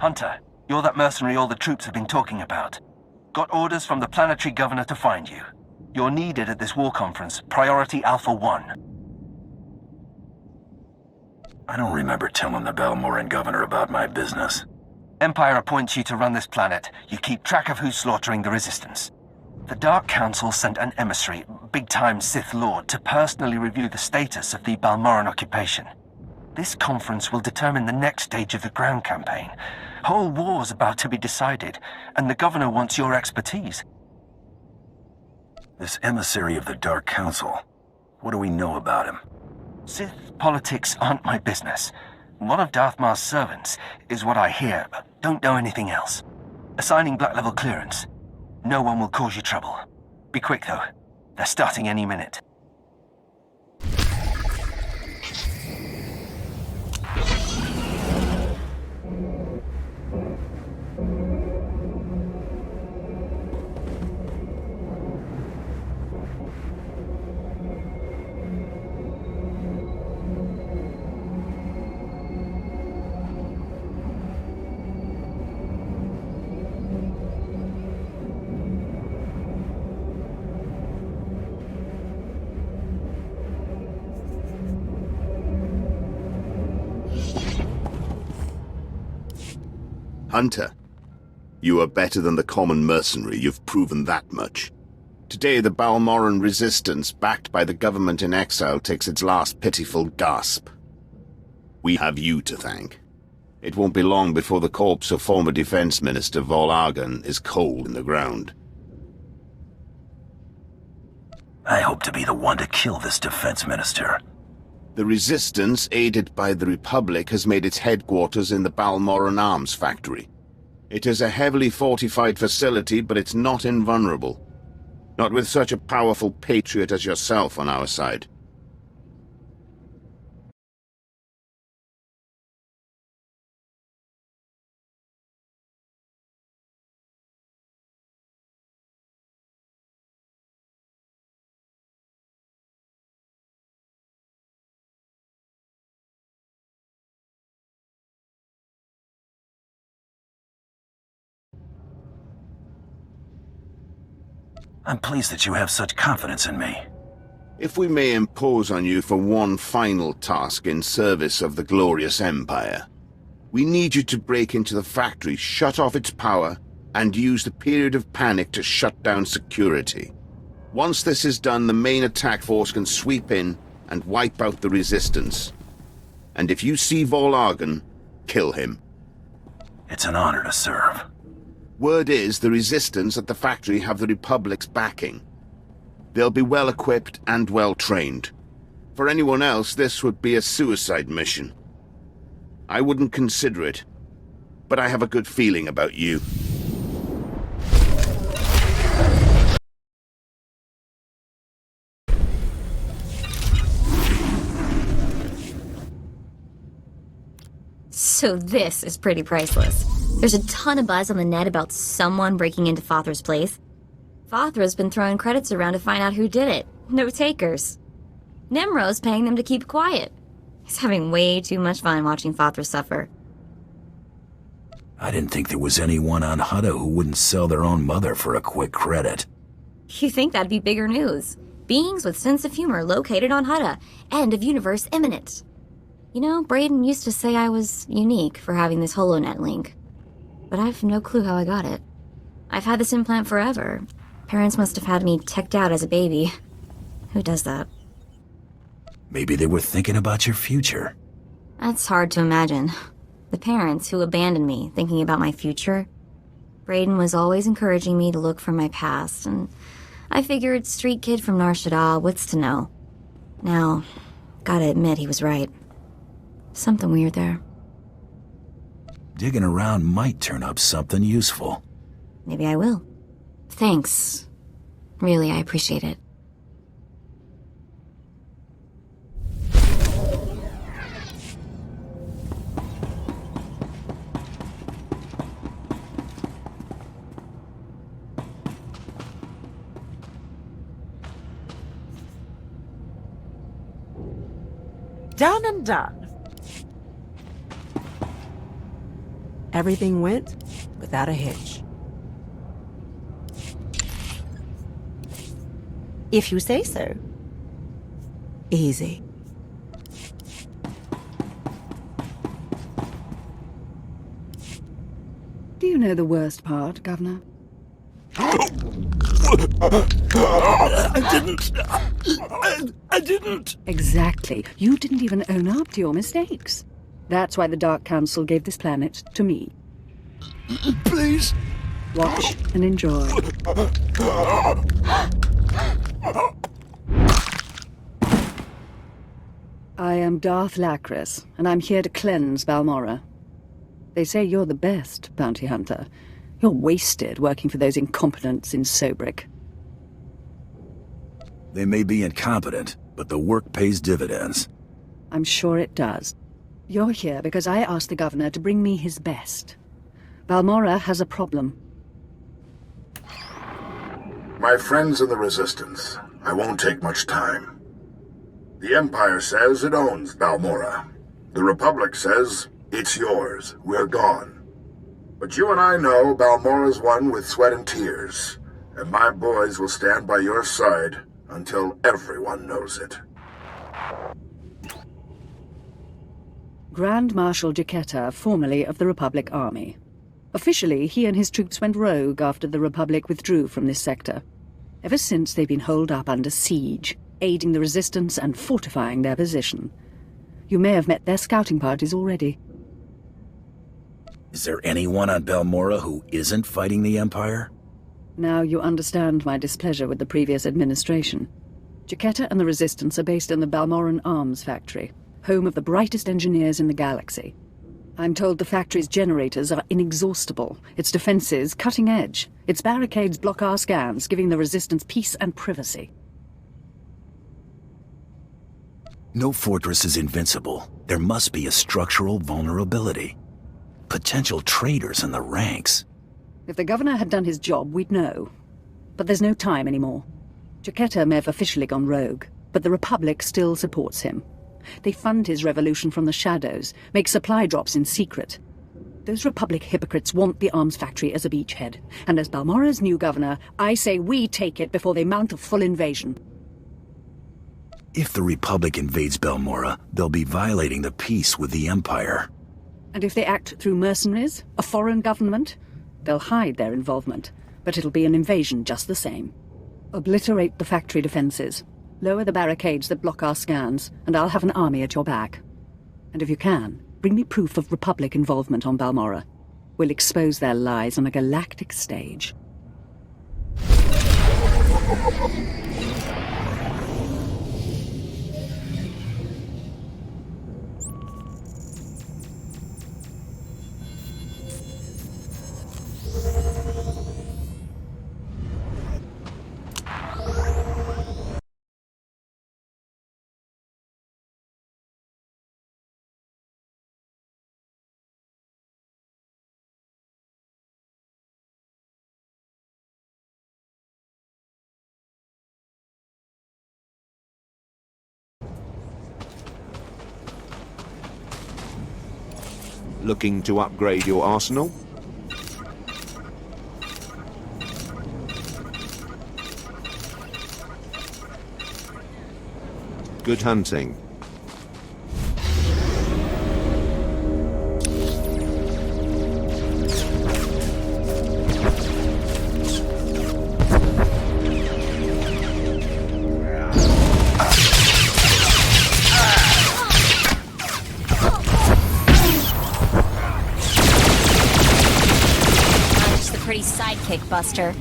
Hunter, you're that mercenary all the troops have been talking about. Got orders from the planetary governor to find you. You're needed at this war conference, Priority Alpha 1. I don't remember telling the Balmorran governor about my business. Empire appoints you to run this planet. You keep track of who's slaughtering the Resistance. The Dark Council sent an emissary, big-time Sith Lord, to personally review the status of the Balmorran occupation. This conference will determine the next stage of the ground campaign. Whole war's about to be decided, and the governor wants your expertise. This emissary of the Dark Council, what do we know about him? Sith politics aren't my business. One of Darth Mar's servants is what I hear, but don't know anything else. Assigning black-level clearance. No one will cause you trouble. Be quick, though. They're starting any minute. Hunter, you are better than the common mercenary, you've proven that much. Today the Balmoran resistance, backed by the government in exile, takes its last pitiful gasp. We have you to thank. It won't be long before the corpse of former Defense Minister Vol is cold in the ground. I hope to be the one to kill this Defense Minister. The Resistance, aided by the Republic, has made its headquarters in the Balmoran Arms Factory. It is a heavily fortified facility, but it's not invulnerable. Not with such a powerful patriot as yourself on our side. I'm pleased that you have such confidence in me. If we may impose on you for one final task in service of the glorious Empire, we need you to break into the factory, shut off its power, and use the period of panic to shut down security. Once this is done, the main attack force can sweep in and wipe out the Resistance. And if you see Vol, kill him. It's an honor to serve. Word is the Resistance at the factory have the Republic's backing. They'll be well equipped and well trained. For anyone else, this would be a suicide mission. I wouldn't consider it, but I have a good feeling about you. So this is pretty priceless. There's a ton of buzz on the net about someone breaking into Fothra's place. Fothra's been throwing credits around to find out who did it. No takers. Nimro's paying them to keep quiet. He's having way too much fun watching Fothra suffer. I didn't think there was anyone on Hutta who wouldn't sell their own mother for a quick credit. You think that'd be bigger news? Beings with sense of humor located on Hutta. End of universe imminent. You know, Brayden used to say I was unique for having this HoloNet link. But I've no clue how I got it. I've had this implant forever. Parents must have had me teched out as a baby. Who does that? Maybe they were thinking about your future. That's hard to imagine. The parents who abandoned me, thinking about my future. Brayden was always encouraging me to look from my past, and I figured street kid from Nar Shaddaa, what's to know? Now, gotta admit he was right. Something weird there. Digging around might turn up something useful. Maybe I will. Thanks. Really, I appreciate it. Done and done. Everything went without a hitch. If you say so. Easy. Do you know the worst part, Governor? I didn't. Exactly. You didn't even own up to your mistakes. That's why the Dark Council gave this planet to me. Please. Watch and enjoy. I am Darth Lacris, and I'm here to cleanse Balmora. They say you're the best bounty hunter. You're wasted working for those incompetents in Sobrik. They may be incompetent, but the work pays dividends. I'm sure it does. You're here because I asked the governor to bring me his best. Balmora has a problem. My friends in the Resistance, I won't take much time. The Empire says it owns Balmora. The Republic says it's yours. We're gone. But you and I know Balmora's won with sweat and tears, and my boys will stand by your side until everyone knows it. Grand Marshal Jaquetta, formerly of the Republic Army. Officially, he and his troops went rogue after the Republic withdrew from this sector. Ever since, they've been holed up under siege, aiding the resistance and fortifying their position. You may have met their scouting parties already. Is there anyone on Balmora who isn't fighting the Empire? Now you understand my displeasure with the previous administration. Jaquetta and the Resistance are based in the Balmoran Arms Factory, home of the brightest engineers in the galaxy. I'm told the factory's generators are inexhaustible, its defenses cutting edge, its barricades block our scans, giving the Resistance peace and privacy. No fortress is invincible. There must be a structural vulnerability. Potential traitors in the ranks. If the governor had done his job, we'd know. But there's no time anymore. Jaquetta may have officially gone rogue, but the Republic still supports him. They fund his revolution from the shadows, make supply drops in secret. Those Republic hypocrites want the arms factory as a beachhead, and as Balmora's new governor, I say we take it before they mount a full invasion. If the Republic invades Balmora, they'll be violating the peace with the Empire. And if they act through mercenaries, a foreign government, they'll hide their involvement, but it'll be an invasion just the same. Obliterate the factory defenses, lower the barricades that block our scans, and I'll have an army at your back. And if you can, bring me proof of Republic involvement on Balmora. We'll expose their lies on a galactic stage. Looking to upgrade your arsenal? Good hunting. Pretty sidekick, Buster.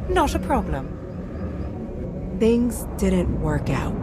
Not a problem. Things didn't work out.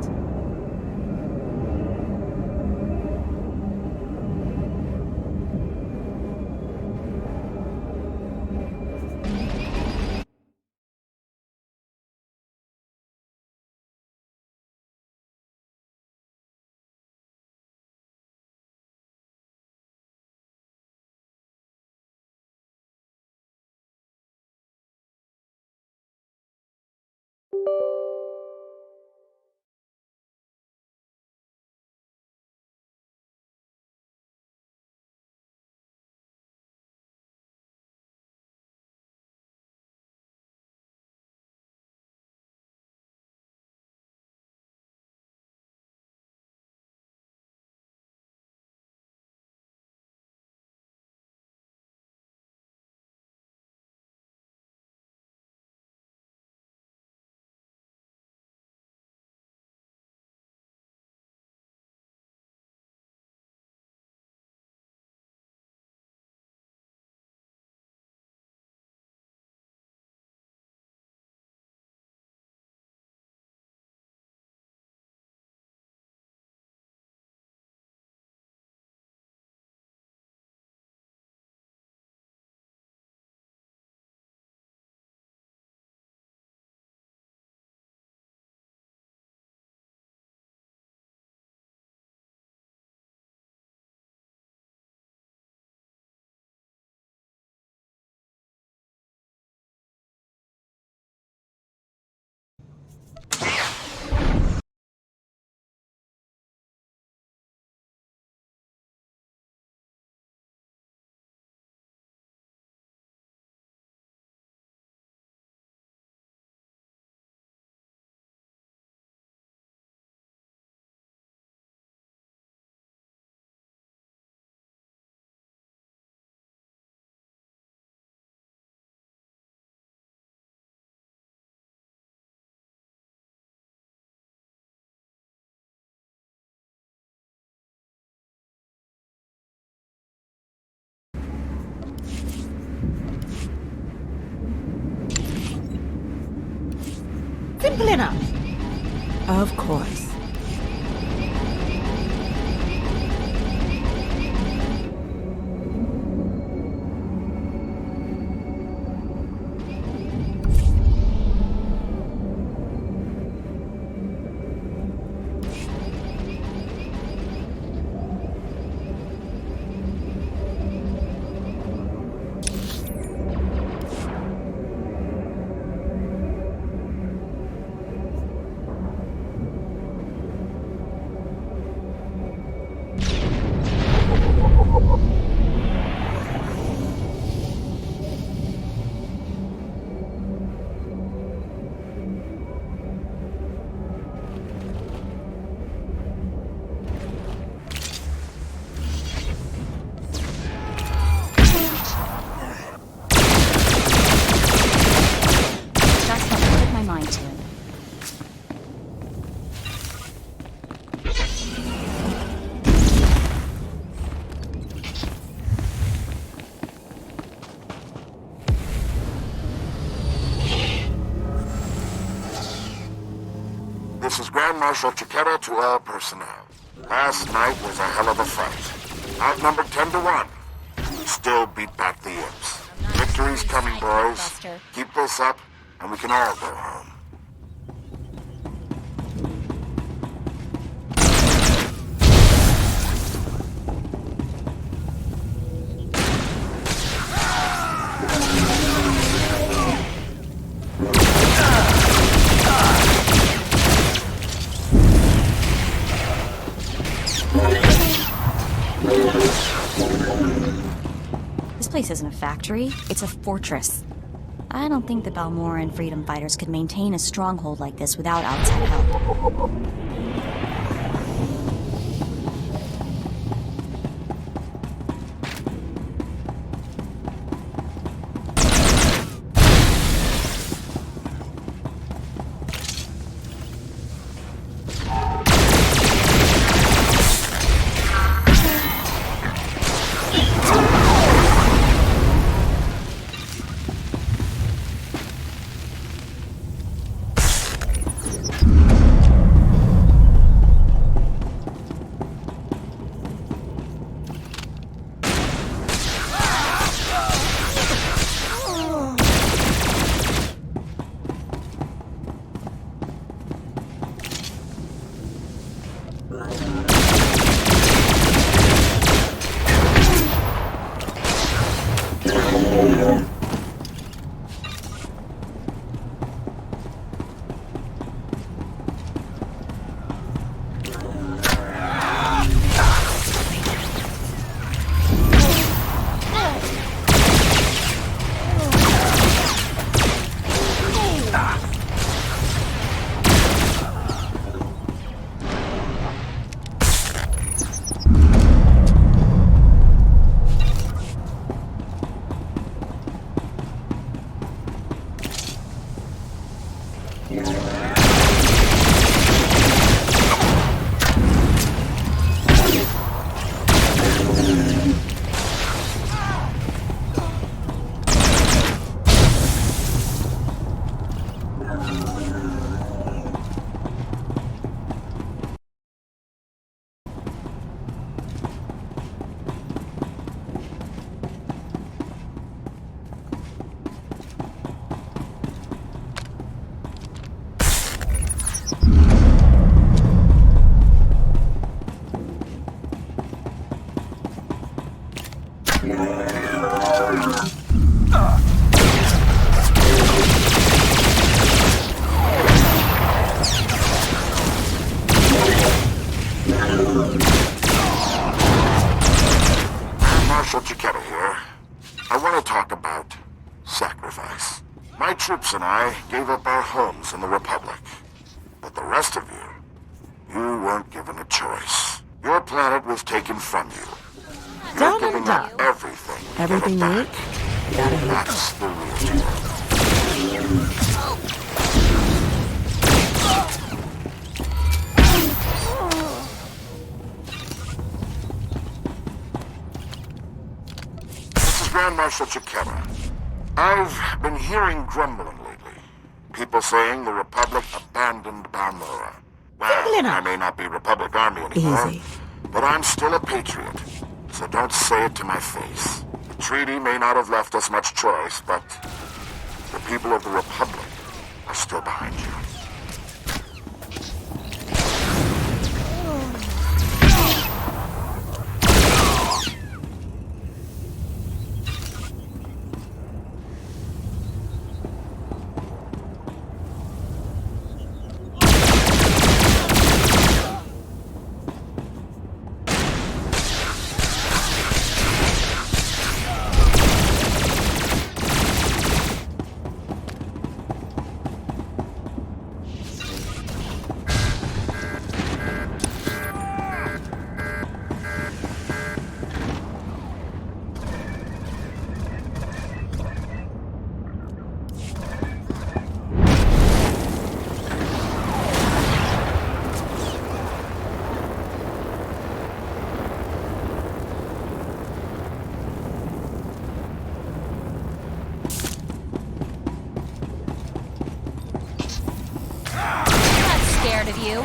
Simple enough. Of course. This is Grand Marshal Chiquera to all personnel. Last night was a hell of a fight. Outnumbered 10 to 1. We still beat back the imps. Victory's coming, boys. Keep this up, and we can all go home. This place isn't a factory, it's a fortress. I don't think the Balmoran freedom fighters could maintain a stronghold like this without outside help. Marshal Chiquera here. I want to talk about sacrifice. My troops and I gave up our homes in the Republic. But the rest of you weren't given a choice. Your planet was taken from you. You're giving up everything. Everything you That's the real deal. This is Grand Marshal Chiquera. I've been hearing grumbling lately. People saying the Republic abandoned Balmora. Well, I may not be Republic Army anymore, Easy. but I'm still a patriot. So don't say it to my face. The treaty may not have left us much choice, but the people of the Republic are still behind you. Scared of you.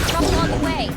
Trouble on the way.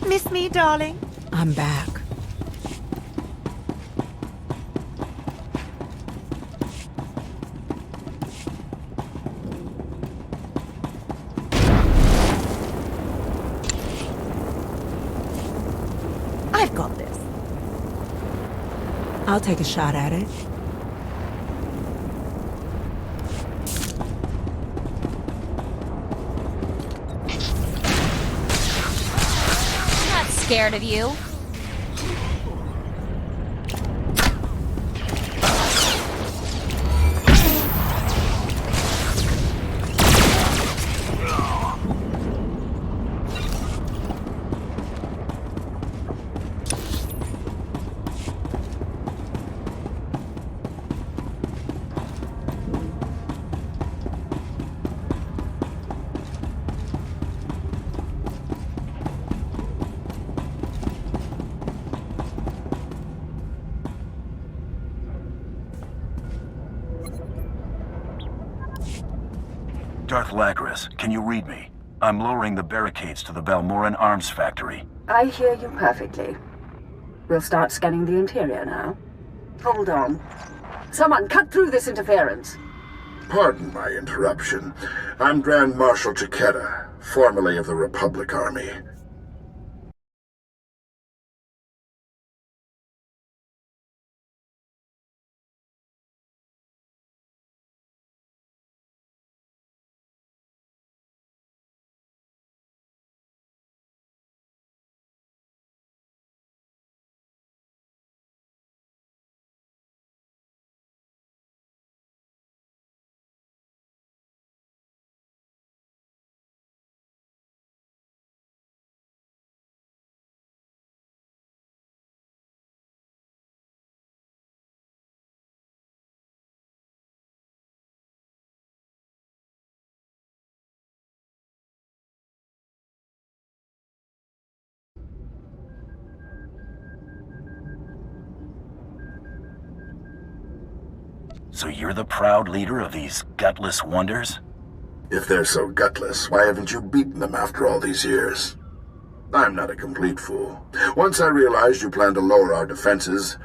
Miss me, darling? I'm back. I've got this. I'll take a shot at it. Not scared of you. Darth Lacris, can you read me? I'm lowering the barricades to the Balmoran Arms Factory. I hear you perfectly. We'll start scanning the interior now. Hold on. Someone cut through this interference. Pardon my interruption. I'm Grand Marshal Chiquetta, formerly of the Republic Army. So you're the proud leader of these gutless wonders? If they're so gutless, why haven't you beaten them after all these years? I'm not a complete fool. Once I realized you planned to lower our defenses,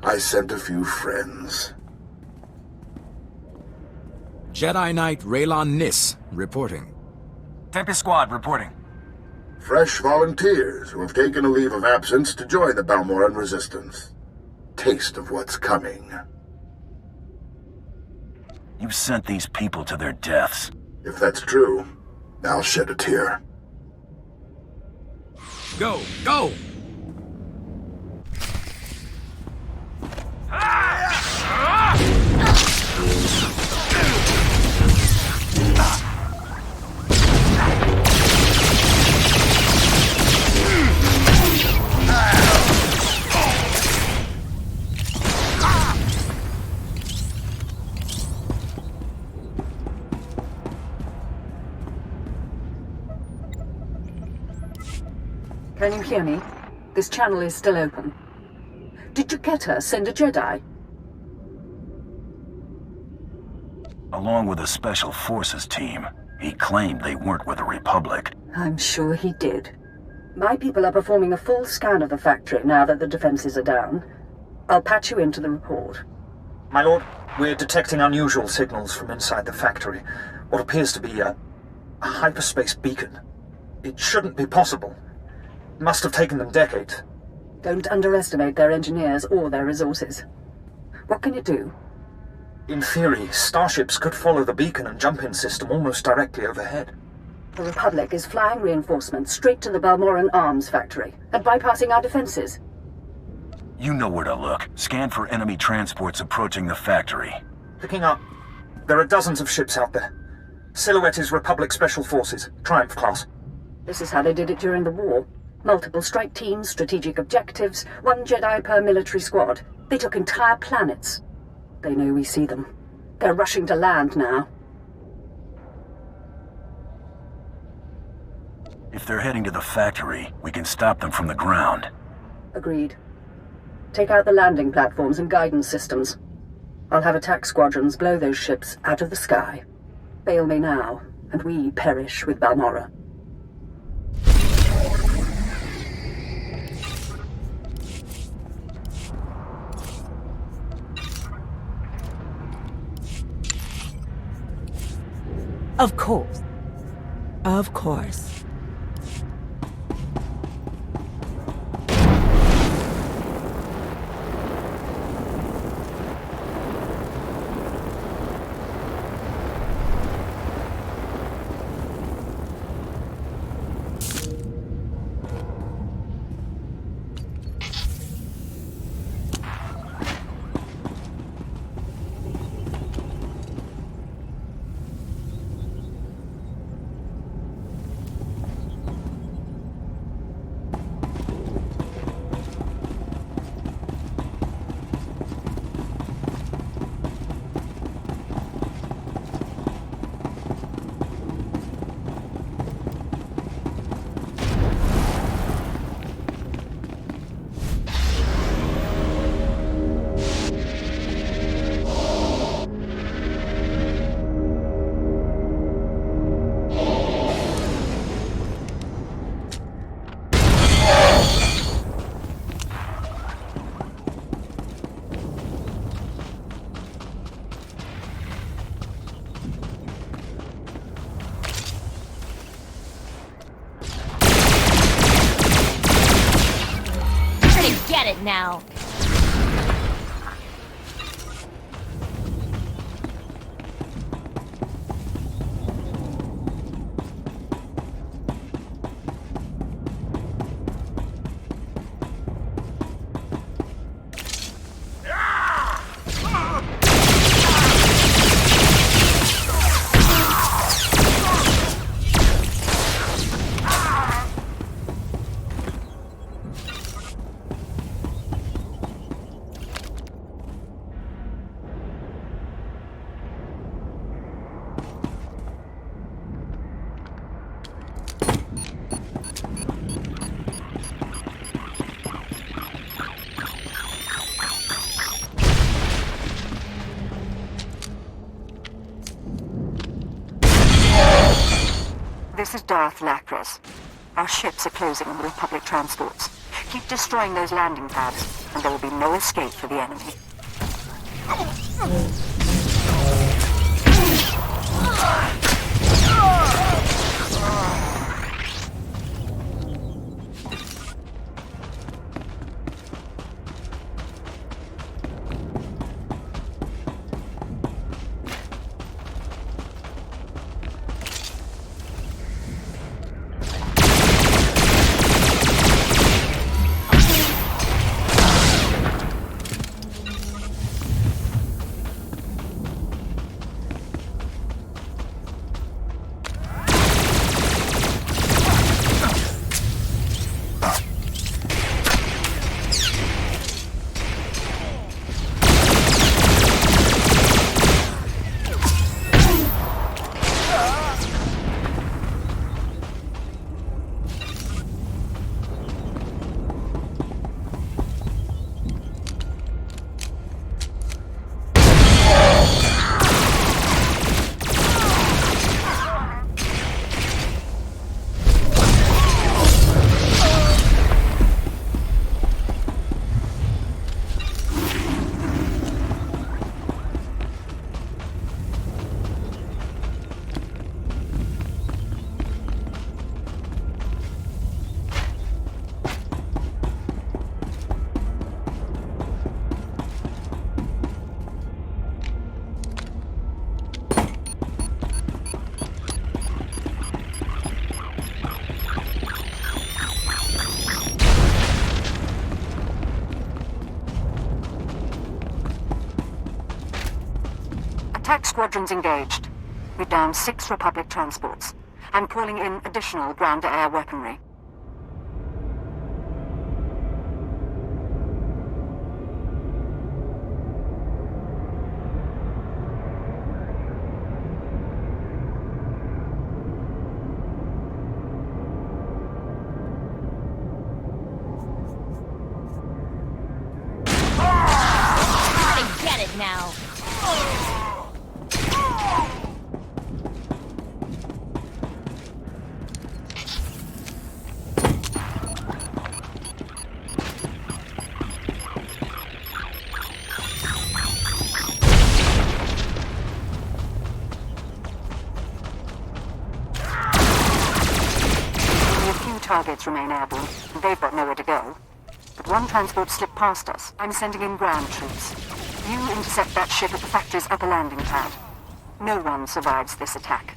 I sent a few friends. Jedi Knight Raylon Nis, reporting. Tempest Squad, reporting. Fresh volunteers who have taken a leave of absence to join the Balmoran Resistance. Taste of what's coming. You sent these people to their deaths. If that's true, I'll shed a tear. Go! Go! Can you hear me? This channel is still open. Did Chiquetta send a Jedi? Along with a Special Forces team, he claimed they weren't with the Republic. I'm sure he did. My people are performing a full scan of the factory now that the defenses are down. I'll patch you into the report. My lord, we're detecting unusual signals from inside the factory. What appears to be a hyperspace beacon. It shouldn't be possible. It must have taken them decades. Don't underestimate their engineers or their resources. What can you do? In theory, starships could follow the beacon and jump-in system almost directly overhead. The Republic is flying reinforcements straight to the Balmoran Arms Factory and bypassing our defenses. You know where to look. Scan for enemy transports approaching the factory. Picking up. There are dozens of ships out there. Silhouette is Republic Special Forces, Triumph class. This is how they did it during the war. Multiple strike teams, strategic objectives, one Jedi per military squad. They took entire planets. They know we see them. They're rushing to land now. If they're heading to the factory, we can stop them from the ground. Agreed. Take out the landing platforms and guidance systems. I'll have attack squadrons blow those ships out of the sky. Fail me now, and we perish with Balmora. Of course. Of course. now. This is Darth Lacras. Our ships are closing on the Republic transports. Keep destroying those landing pads, and there will be no escape for the enemy. Attack squadrons engaged. We've downed 6 Republic transports. I'm calling in additional ground-to-air weaponry. Get it now. Targets remain airborne, and they've got nowhere to go. But one transport slipped past us. I'm sending in ground troops. You intercept that ship at the factory's upper landing pad. No one survives this attack.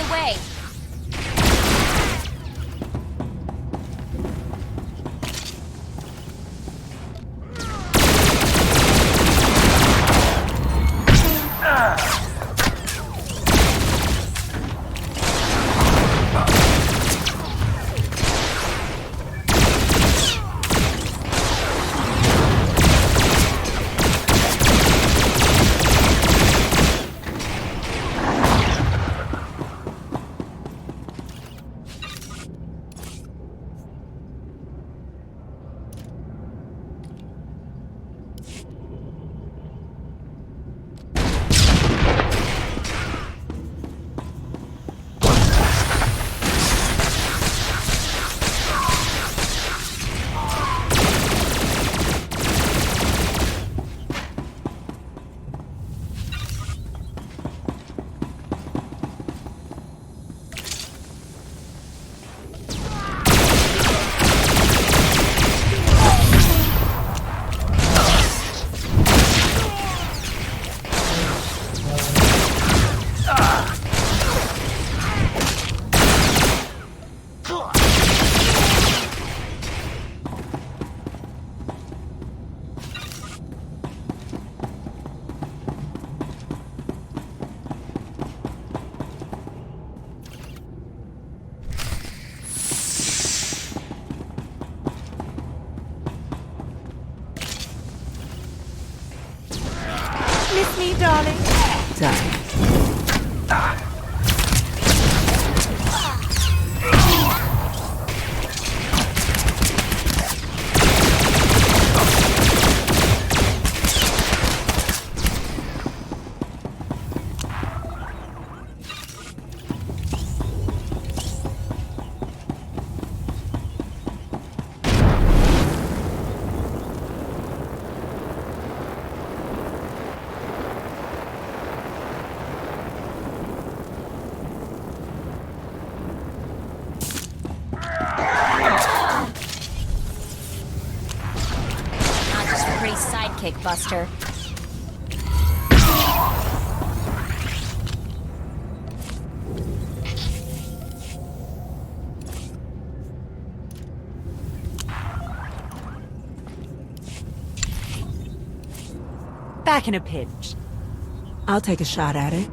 way. Miss me, darling? Done. Sidekick, Buster. Back in a pinch. I'll take a shot at it.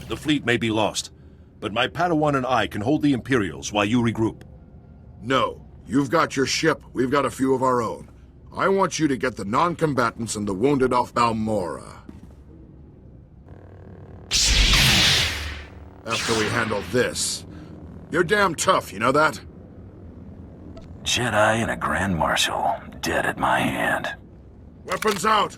The fleet may be lost, but my Padawan and I can hold the Imperials while you regroup. No. You've got your ship, we've got a few of our own. I want you to get the non-combatants and the wounded off Balmora. After we handle this. You're damn tough, you know that? Jedi and a Grand Marshal, dead at my hand. Weapons out!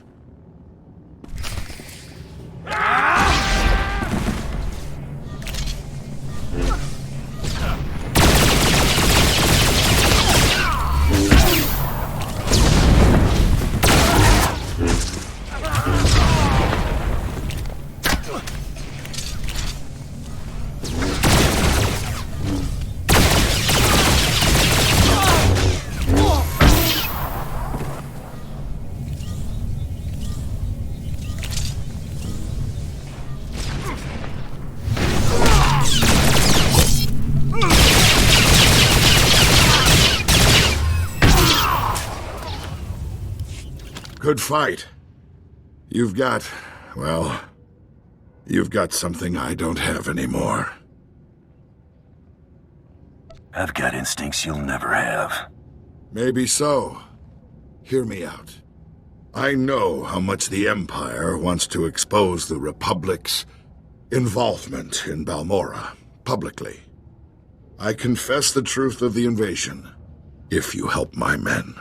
Good fight. You've got, well, you've got something I don't have anymore. I've got instincts you'll never have. Maybe so. Hear me out. I know how much the Empire wants to expose the Republic's involvement in Balmorra, publicly. I confess the truth of the invasion, if you help my men.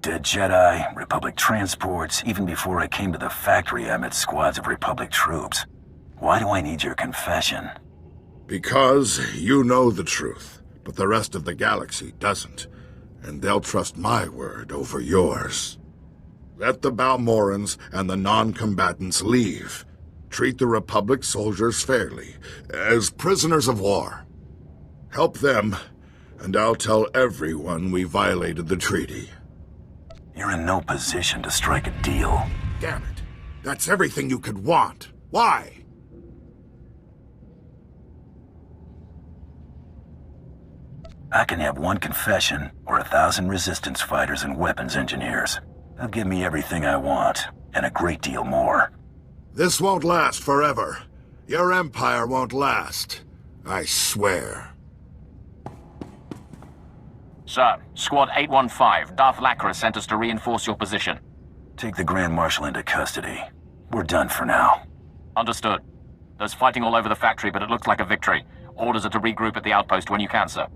Dead Jedi, Republic transports. Even before I came to the factory, I met squads of Republic troops. Why do I need your confession? Because you know the truth, but the rest of the galaxy doesn't. And they'll trust my word over yours. Let the Balmorrans and the non-combatants leave. Treat the Republic soldiers fairly, as prisoners of war. Help them, and I'll tell everyone we violated the treaty. You're in no position to strike a deal. Damn it. That's everything you could want. Why? I can have one confession, or 1,000 resistance fighters and weapons engineers. They'll give me everything I want, and a great deal more. This won't last forever. Your empire won't last. I swear. Sir, Squad 815, Darth Lacra sent us to reinforce your position. Take the Grand Marshal into custody. We're done for now. Understood. There's fighting all over the factory, but it looks like a victory. Orders are to regroup at the outpost when you can, sir.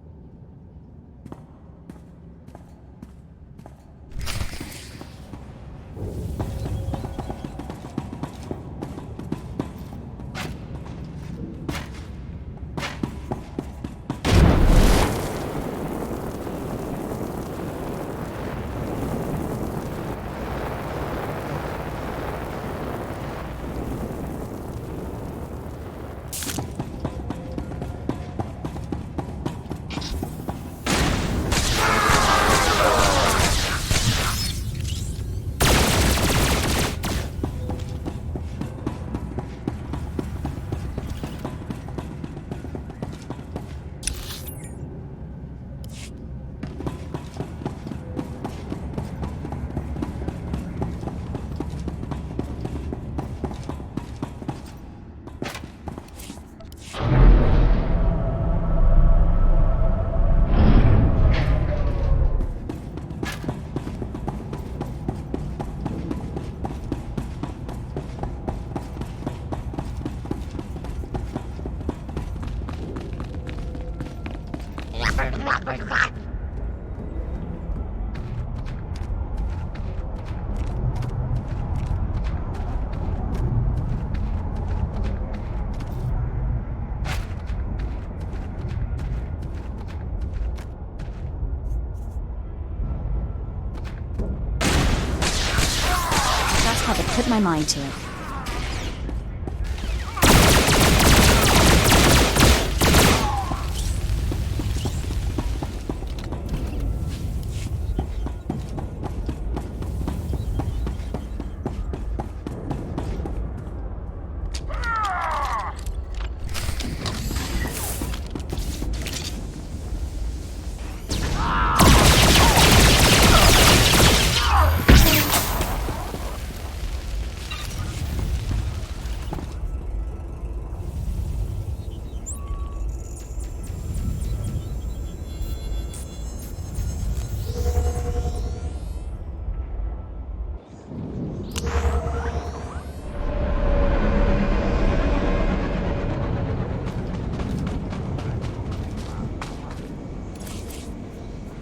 That's how to put my mind to it.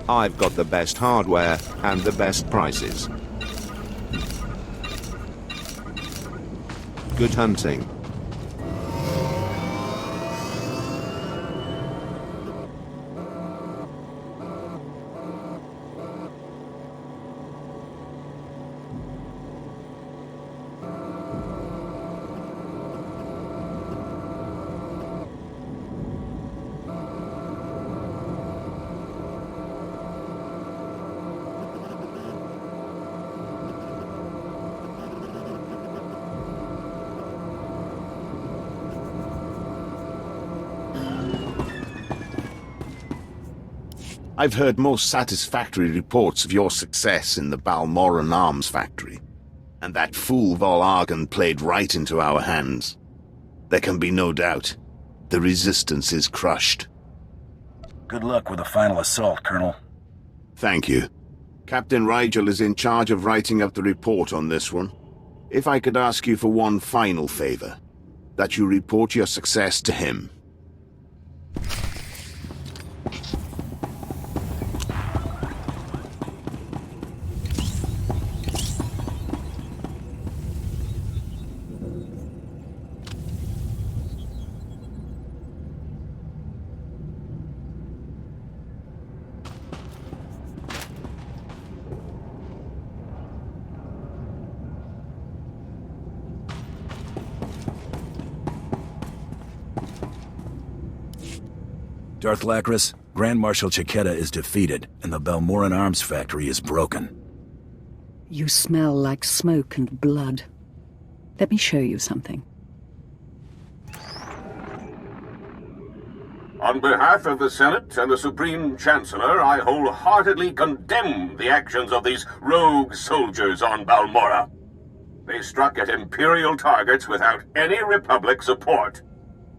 I've got the best hardware and the best prices. Good hunting. I've heard most satisfactory reports of your success in the Balmoran arms factory. And that fool Volargan played right into our hands. There can be no doubt. The Resistance is crushed. Good luck with the final assault, Colonel. Thank you. Captain Rigel is in charge of writing up the report on this one. If I could ask you for one final favor, that you report your success to him. Darth Lacris, Grand Marshal Chiquetta is defeated, and the Balmoran arms factory is broken. You smell like smoke and blood. Let me show you something. On behalf of the Senate and the Supreme Chancellor, I wholeheartedly condemn the actions of these rogue soldiers on Balmora. They struck at Imperial targets without any Republic support.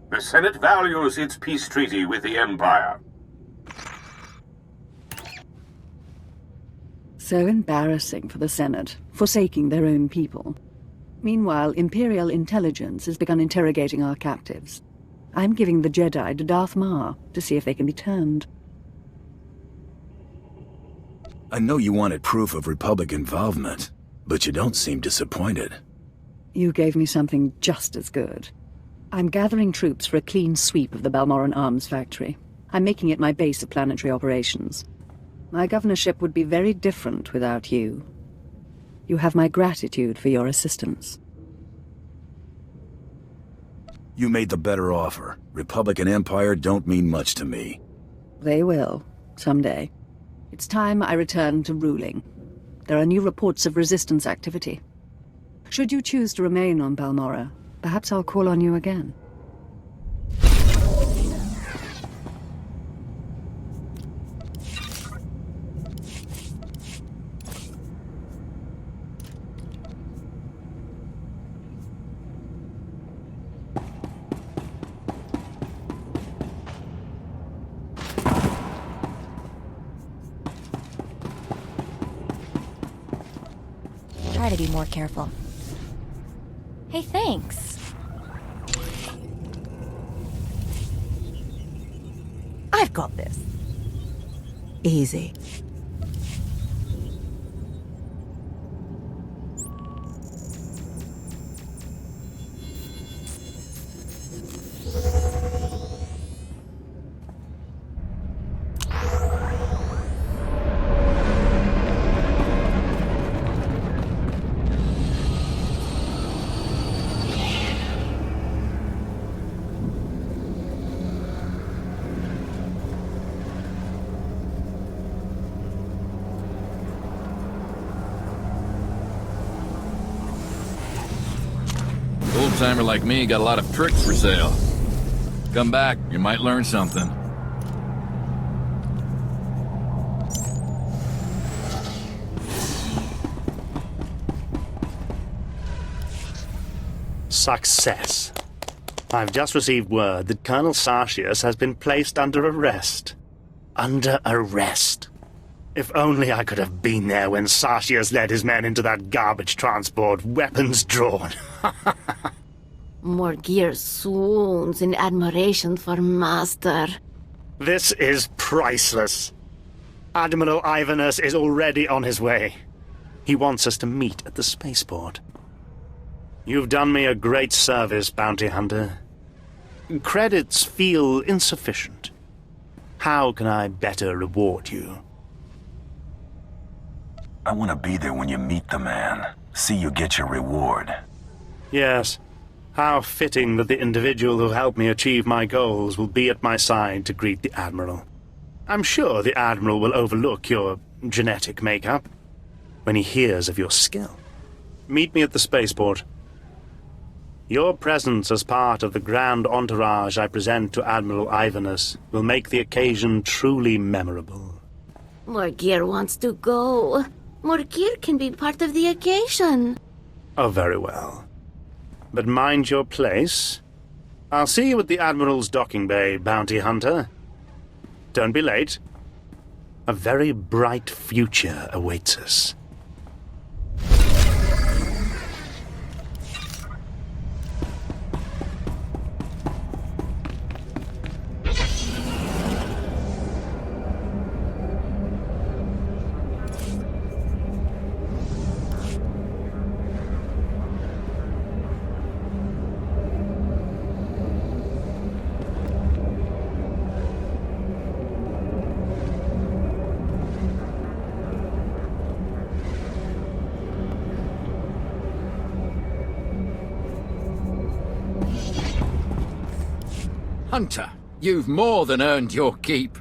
The Senate values its peace treaty with the Empire. So embarrassing for the Senate, forsaking their own people. Meanwhile, Imperial intelligence has begun interrogating our captives. I'm giving the Jedi to Darth Maar to see if they can be turned. I know you wanted proof of Republic involvement, but you don't seem disappointed. You gave me something just as good. I'm gathering troops for a clean sweep of the Balmoran arms factory. I'm making it my base of planetary operations. My governorship would be very different without you. You have my gratitude for your assistance. You made the better offer. Republic and Empire don't mean much to me. They will, someday. It's time I return to ruling. There are new reports of resistance activity. Should you choose to remain on Balmora, perhaps I'll call on you again. Try to be more careful. Hey, thanks. I've got this. Easy. Old-timer like me got a lot of tricks for sale. Come back, you might learn something. Success. I've just received word that Colonel Sartius has been placed under arrest. Under arrest. If only I could have been there when Sartius led his men into that garbage transport, weapons drawn. More gear soon, in admiration for Master. This is priceless. Admiral Ivanus is already on his way. He wants us to meet at the spaceport. You've done me a great service, Bounty Hunter. Credits feel insufficient. How can I better reward you? I want to be there when you meet the man. See you get your reward. Yes. How fitting that the individual who helped me achieve my goals will be at my side to greet the Admiral. I'm sure the Admiral will overlook your genetic makeup when he hears of your skill. Meet me at the spaceport. Your presence as part of the grand entourage I present to Admiral Ivanus will make the occasion truly memorable. Morgir wants to go. Morgir can be part of the occasion. Oh, very well. But mind your place. I'll see you at the Admiral's docking bay, bounty hunter. Don't be late. A very bright future awaits us. Hunter, you've more than earned your keep.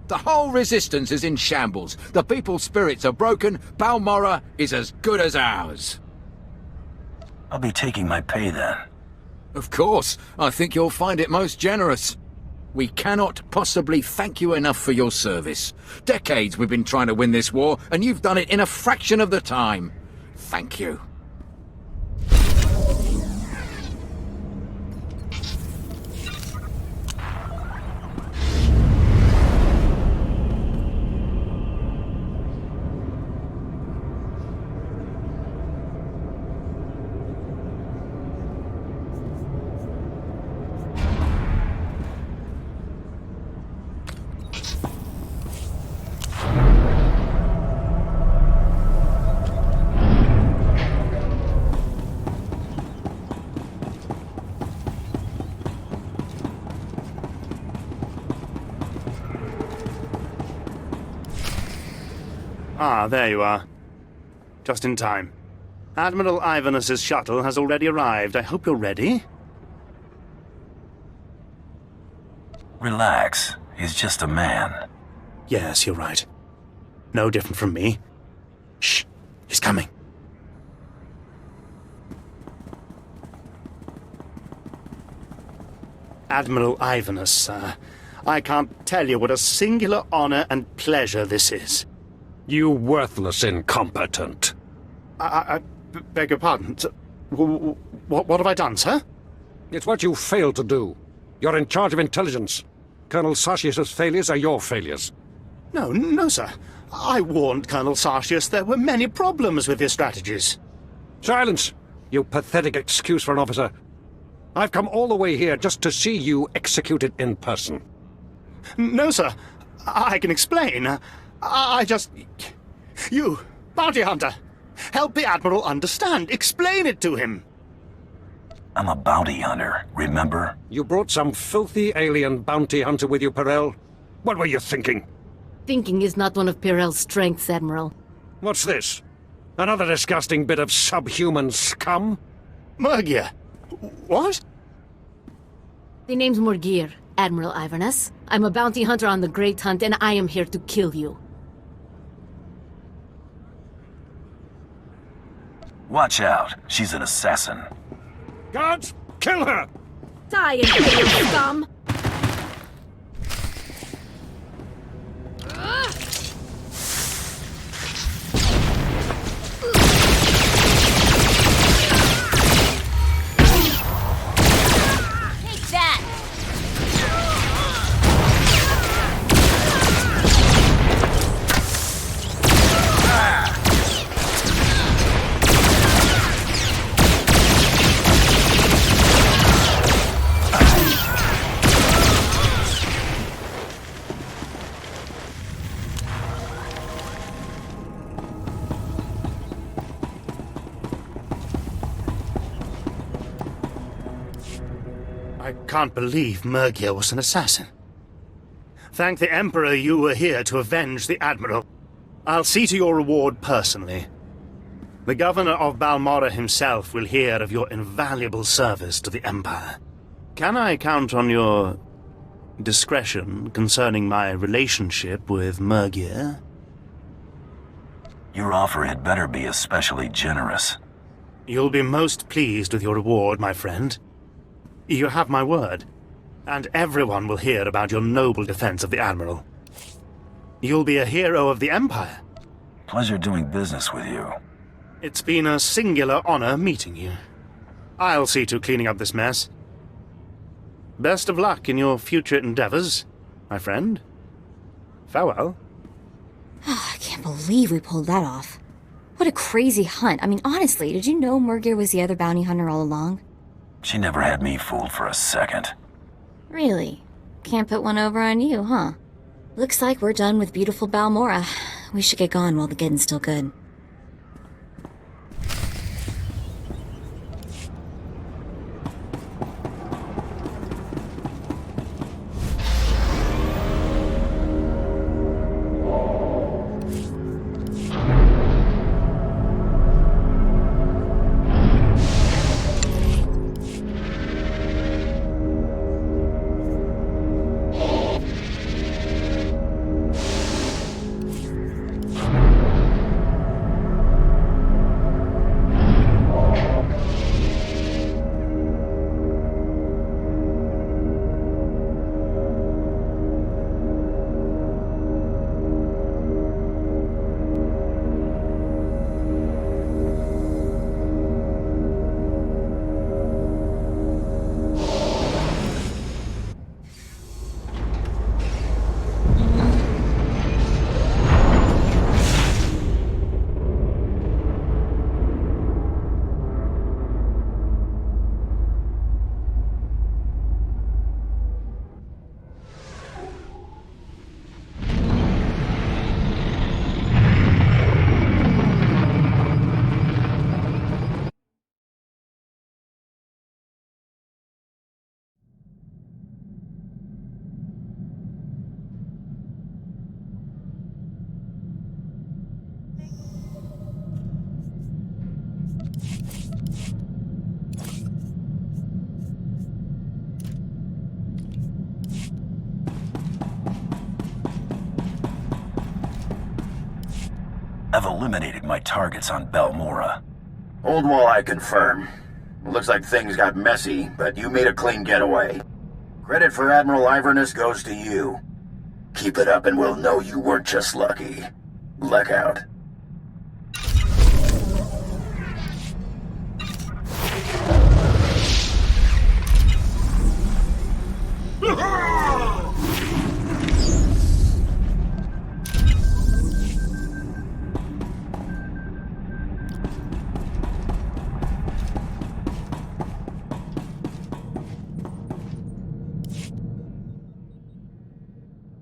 The whole Resistance is in shambles. The people's spirits are broken. Balmorra is as good as ours. I'll be taking my pay then. Of course. I think you'll find it most generous. We cannot possibly thank you enough for your service. Decades we've been trying to win this war, and you've done it in a fraction of the time. Thank you. Ah, there you are. Just in time. Admiral Ivanus's shuttle has already arrived. I hope you're ready. Relax. He's just a man. Yes, you're right. No different from me. Shh. He's coming. Admiral Ivanus, sir. I can't tell you what a singular honor and pleasure this is. You worthless incompetent. I beg your pardon. What have I done, sir? It's what you failed to do. You're in charge of intelligence. Colonel Sartius's failures are your failures. No, sir. I warned Colonel Sartius there were many problems with his strategies. Silence! You pathetic excuse for an officer. I've come all the way here just to see you executed in person. No, sir. I can explain. I just... You, bounty hunter, help the Admiral understand. Explain it to him. I'm a bounty hunter, remember? You brought some filthy alien bounty hunter with you, Perel. What were you thinking? Thinking is not one of Pirel's strengths, Admiral. What's this? Another disgusting bit of subhuman scum? Morgir. What? The name's Morgir, Admiral Ivanus. I'm a bounty hunter on the Great Hunt, and I am here to kill you. Watch out. She's an assassin. Guards, kill her! Die, Imperial scum! Take that! I can't believe Morgir was an assassin. Thank the Emperor you were here to avenge the Admiral. I'll see to your reward personally. The Governor of Balmorra himself will hear of your invaluable service to the Empire. Can I count on your discretion concerning my relationship with Morgir? Your offer had better be especially generous. You'll be most pleased with your reward, my friend. You have my word, and everyone will hear about your noble defense of the Admiral. You'll be a hero of the Empire. Pleasure doing business with you. It's been a singular honor meeting you. I'll see to cleaning up this mess. Best of luck in your future endeavors, my friend. Farewell. I can't believe we pulled that off. What a crazy hunt. I mean, honestly, did you know Murgir was the other bounty hunter all along? She never had me fooled for a second. Really? Can't put one over on you, huh? Looks like we're done with beautiful Balmora. We should get going while the getting's still good. I've eliminated my targets on Balmora. Old Walleye confirm. Looks like things got messy, but you made a clean getaway. Credit for Admiral Iverness goes to you. Keep it up and we'll know you weren't just lucky. Luck out.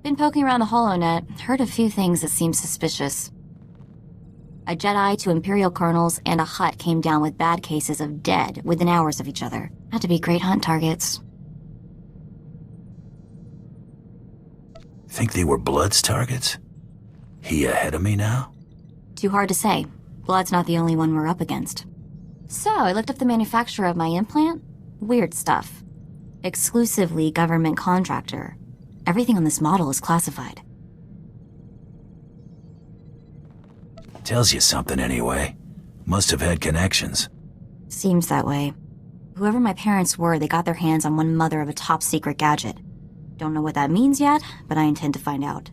Been poking around the HoloNet, heard a few things that seem suspicious. A Jedi to Imperial colonels and a Hutt came down with bad cases of dead within hours of each other. Had to be great hunt targets. Think they were Blood's targets? He ahead of me now? Too hard to say. Blood's not the only one we're up against. So, I looked up the manufacturer of my implant. Weird stuff. Exclusively government contractor. Everything on this model is classified. Tells you something anyway. Must have had connections. Seems that way. Whoever my parents were, they got their hands on one mother of a top-secret gadget. Don't know what that means yet, but I intend to find out.